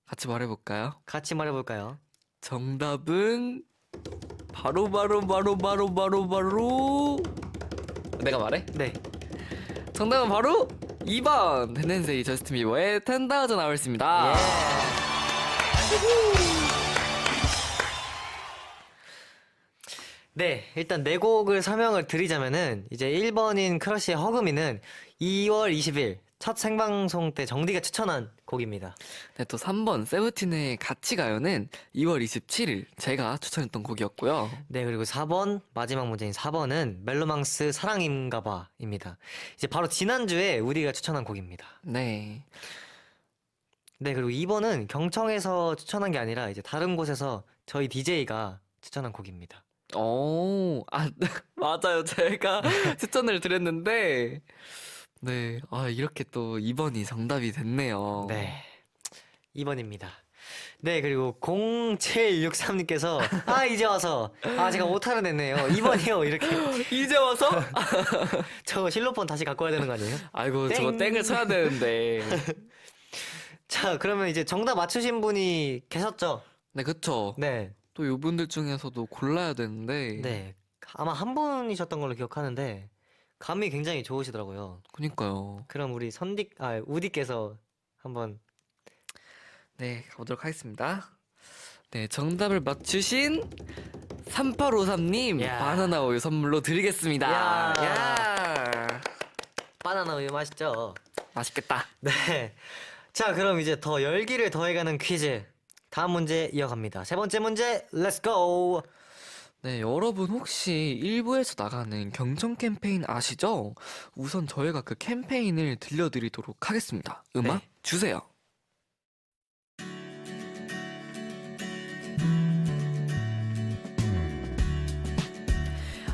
같이 말해볼까요? 같이 말해볼까요? 정답은 바로 내가 말해? 네, 정답은 바로 2번 데넨세이 저스틴 비버의 10,000 Hours입니다. 예. 네, 일단 네 곡을 설명을 드리자면은 이제 1번인 크러쉬의 허금이는 2월 20일 첫 생방송 때 정디가 추천한 곡입니다. 네, 또 3번 세븐틴의 같이 가요는 2월 27일 제가 추천했던 곡이었고요. 네, 그리고 4번 마지막 문제인 4번은 멜로망스 사랑인가봐입니다. 이제 바로 지난주에 우리가 추천한 곡입니다. 네. 네, 그리고 2번은 경청에서 추천한 게 아니라 이제 다른 곳에서 저희 DJ가 추천한 곡입니다. 맞아요. 제가 추천을 드렸는데, 네. 이렇게 또 2번이 정답이 됐네요. 네, 2번입니다. 네, 그리고 0763님께서 이제 와서 제가 오타를 냈네요. 2번이요. 이렇게 이제 와서? 저 실로폰 다시 갖고 와야 되는 거 아니에요? 아이고, 땡. 저거 땡을 쳐야 되는데. 자, 그러면 이제 정답 맞추신 분이 계셨죠? 네, 그쵸. 네, 또 요분들 중에서도 골라야 되는데. 네, 아마 한 분이셨던 걸로 기억하는데 감이 굉장히 좋으시더라고요. 그니까요. 그럼 우리 우디께서 한번 네, 가보도록 하겠습니다. 네, 정답을 맞추신 3853님 야. 바나나 우유 선물로 드리겠습니다. 야. 야. 바나나 우유 맛있죠? 맛있겠다. 네. 자, 그럼 이제 더 열기를 더해가는 퀴즈. 다음 문제 이어갑니다. 세 번째 문제, 렛츠 고! 네, 여러분 혹시 일부에서 나가는 경청 캠페인 아시죠? 우선 저희가 그 캠페인을 들려드리도록 하겠습니다. 음악 네. 주세요.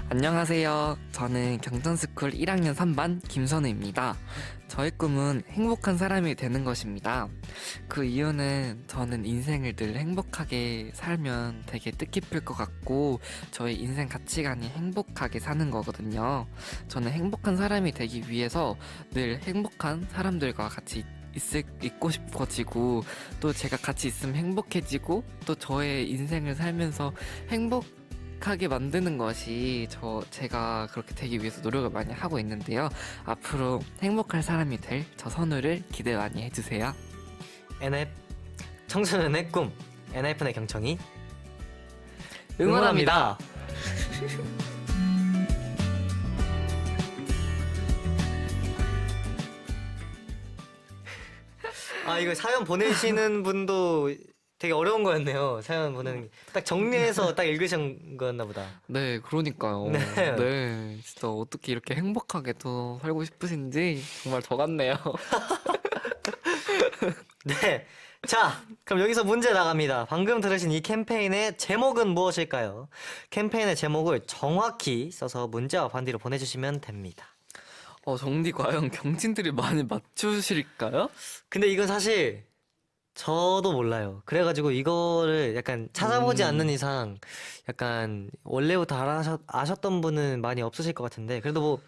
안녕하세요. 저는 경천스쿨 1학년 3반 김선우입니다. 저의 꿈은 행복한 사람이 되는 것입니다. 그 이유는 저는 인생을 늘 행복하게 살면 되게 뜻깊을 것 같고 저의 인생 가치관이 행복하게 사는 거거든요. 저는 행복한 사람이 되기 위해서 늘 행복한 사람들과 같이 있고 싶어지고 또 제가 같이 있으면 행복해지고 또 저의 인생을 살면서 행복하게 만드는 것이 제가 그렇게 되기 위해서 노력을 많이 하고 있는데요. 앞으로 행복할 사람이 될 저 선우를 기대 많이 해주세요. NF 청소년의 꿈 NF의 경청이 응원합니다. 아 이거 사연 보내시는 분도 되게 어려운 거였네요. 사연 보내는 게. 딱 정리해서 딱 읽으신 거였나 보다. 네, 그러니까요. 네. 네, 진짜 어떻게 이렇게 행복하게 또 살고 싶으신지 정말 저 같네요. 네. 자, 그럼 여기서 문제 나갑니다. 방금 들으신 이 캠페인의 제목은 무엇일까요? 캠페인의 제목을 정확히 써서 문자와 반디로 보내주시면 됩니다. 정디 과연 경친들이 많이 맞추실까요? 근데 이건 사실 저도 몰라요. 그래가지고 이거를 약간 찾아보지 않는 이상 약간 원래부터 아셨던 분은 많이 없으실 것 같은데 그래도 뭐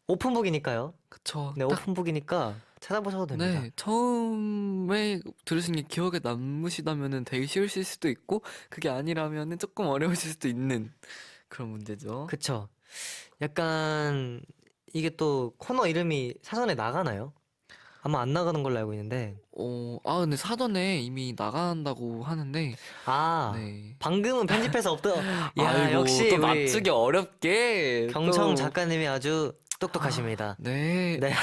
오픈북이니까요. 그쵸. 네, 오픈북이니까 찾아보셔도 됩니다. 네, 처음에 들으신 게 기억에 남으시다면은 되게 쉬우실 수도 있고 그게 아니라면은 조금 어려우실 수도 있는 그런 문제죠. 그쵸. 약간 이게 또 코너 이름이 사전에 나가나요? 아마 안 나가는 걸로 알고 있는데. 근데 사전에 이미 나간다고 하는데 네. 방금은 편집해서 야, 아이고, 역시 또 우리 맞추기 어렵게 경청 또. 작가님이 아주 똑똑하십니다. 네, 네.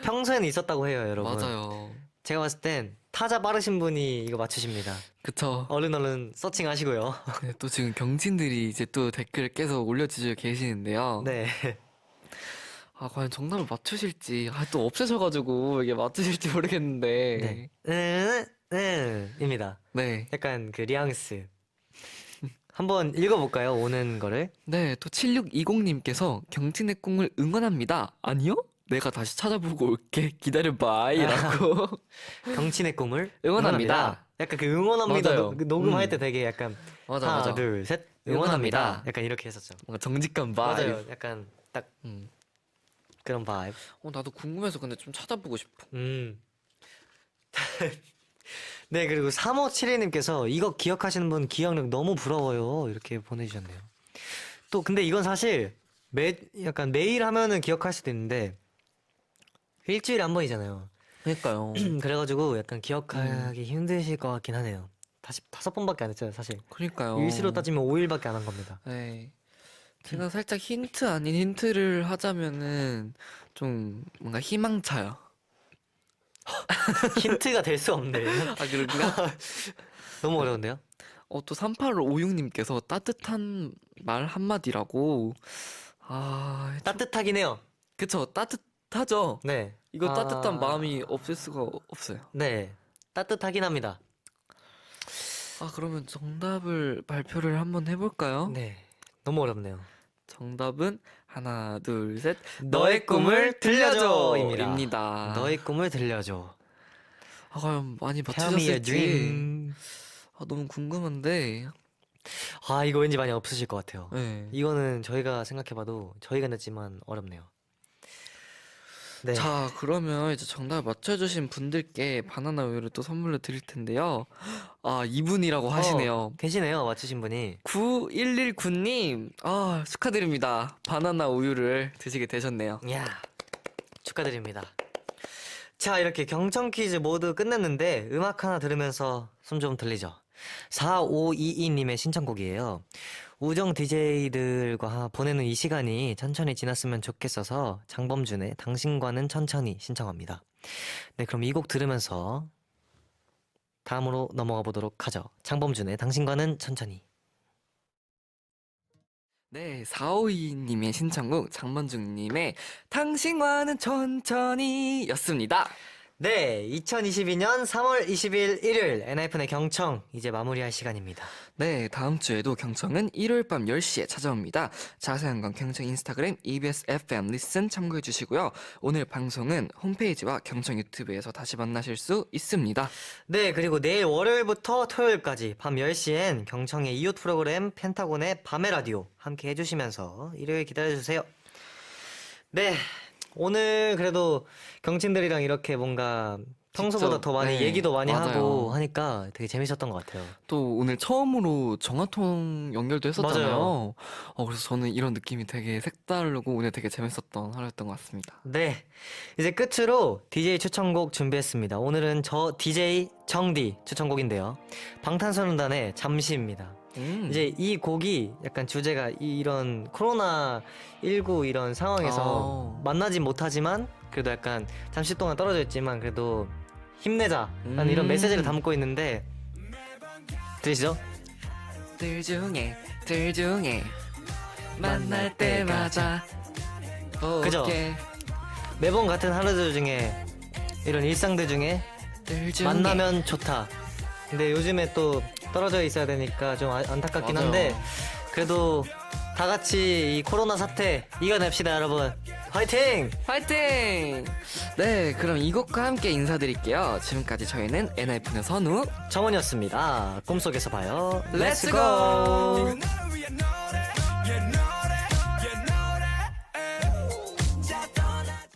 평소에는 있었다고 해요, 여러분. 맞아요. 제가 봤을 땐 타자 빠르신 분이 이거 맞추십니다. 그쵸. 얼른 서칭하시고요. 네, 또 지금 경친들이 이제 또 댓글을 계속 올려주시고 계시는데요. 네. 과연 정답을 맞추실지, 또 없으셔가지고 이게 맞추실지 모르겠는데. 입니다. 네. 약간 그 뉘앙스. 한번 읽어볼까요? 오는 거를. 네, 또 7620님께서 경친의 꿈을 응원합니다. 아니요? 내가 다시 찾아보고 올게. 기다려봐. 이라고. 경친의 꿈을 응원합니다. 약간 그 응원합니다. 맞아요. 녹음할 때 되게 약간 맞아, 하나, 맞아. 둘, 셋. 응원합니다. 응원합니다. 약간 이렇게 했었죠. 뭔가 정직한 바이브. 맞아요. 약간 딱 음. 그런 바이브. 나도 궁금해서 근데 좀 찾아보고 싶어. 네, 그리고 3572님께서 이거 기억하시는 분 기억력 너무 부러워요. 이렇게 보내주셨네요. 또 근데 이건 사실 약간 매일 하면은 기억할 수도 있는데 일주일에 한 번이잖아요. 그러니까요. 그래가지고 약간 기억하기 힘드실 것 같긴 하네요. 다시 5번밖에 안 했죠, 사실. 그러니까요. 일시로 따지면 5일밖에 안 한 겁니다. 네. 제가 살짝 힌트 아닌 힌트를 하자면은 좀 뭔가 희망차요. 힌트가 될 수 없네. 그런가? 너무 어려운데요? 또 3856님께서 따뜻한 말 한마디라고. 따뜻하긴 해요. 그쵸. 따뜻하죠? 네. 이거 따뜻한 마음이 없을 수가 없어요. 네. 따뜻하긴 합니다. 그러면 정답을 발표를 한번 해볼까요? 네. 너무 어렵네요. 정답은 하나, 둘, 셋. 너의 꿈을 들려줘! 입니다. 너의 꿈을 들려줘. 과연 많이 Tell me your 맞추셨을지. dream. 너무 궁금한데. 이거 왠지 많이 없으실 것 같아요. 네. 이거는 저희가 생각해봐도 저희가 냈지만 어렵네요. 네. 자, 그러면 이제 정답을 맞춰주신 분들께 바나나 우유를 또 선물로 드릴 텐데요. 이분이라고 하시네요. 계시네요, 맞추신 분이. 9119님, 축하드립니다. 바나나 우유를 드시게 되셨네요. 이야, 축하드립니다. 자, 이렇게 경청 퀴즈 모두 끝냈는데 음악 하나 들으면서 숨 좀 들리죠. 4522님의 신청곡이에요. 우정 DJ들과 보내는 이 시간이 천천히 지났으면 좋겠어서 장범준의 당신과는 천천히 신청합니다. 네, 그럼 이 곡 들으면서 다음으로 넘어가 보도록 하죠. 장범준의 당신과는 천천히. 네, 4522님의 신청곡 장먼중님의 당신과는 천천히 였습니다. 네, 2022년 3월 20일 일요일 엔하이픈의 경청 이제 마무리할 시간입니다. 네, 다음 주에도 경청은 일요일 밤 10시에 찾아옵니다. 자세한 건 경청 인스타그램 EBS FM 리슨 참고해 주시고요. 오늘 방송은 홈페이지와 경청 유튜브에서 다시 만나실 수 있습니다. 네, 그리고 내일 월요일부터 토요일까지 밤 10시엔 경청의 이웃 프로그램 펜타곤의 밤의 라디오 함께 해주시면서 일요일 기다려주세요. 네, 오늘 그래도 경친들이랑 이렇게 뭔가 평소보다 직접, 더 많이 네, 얘기도 많이 맞아요. 하고 하니까 되게 재밌었던 것 같아요. 또 오늘 처음으로 전화통 연결도 했었잖아요. 맞아요. 그래서 저는 이런 느낌이 되게 색다르고 오늘 되게 재밌었던 하루였던 것 같습니다. 네, 이제 끝으로 DJ 추천곡 준비했습니다. 오늘은 저 DJ 정디 추천곡인데요. 방탄소년단의 잠시입니다. 이제 이 곡이 약간 주제가 이런 코로나19 이런 상황에서 만나진 못하지만 그래도 약간 잠시 동안 떨어져 있지만 그래도 힘내자라는 이런 메시지를 담고 있는데 들으시죠? 들 중에 만날 때마다 그죠? 볼게. 매번 같은 하루들 중에 이런 일상들 중에 들 중에 만나면 좋다. 근데 요즘에 또 떨어져 있어야 되니까 좀 안타깝긴 맞아요. 한데 그래도 다 같이 이 코로나 사태 이겨냅시다, 여러분. 화이팅! 화이팅! 네, 그럼 이 곡과 함께 인사드릴게요. 지금까지 저희는 엔하이픈의 선우 정원이었습니다. 꿈속에서 봐요. 렛츠 렛츠고! 고!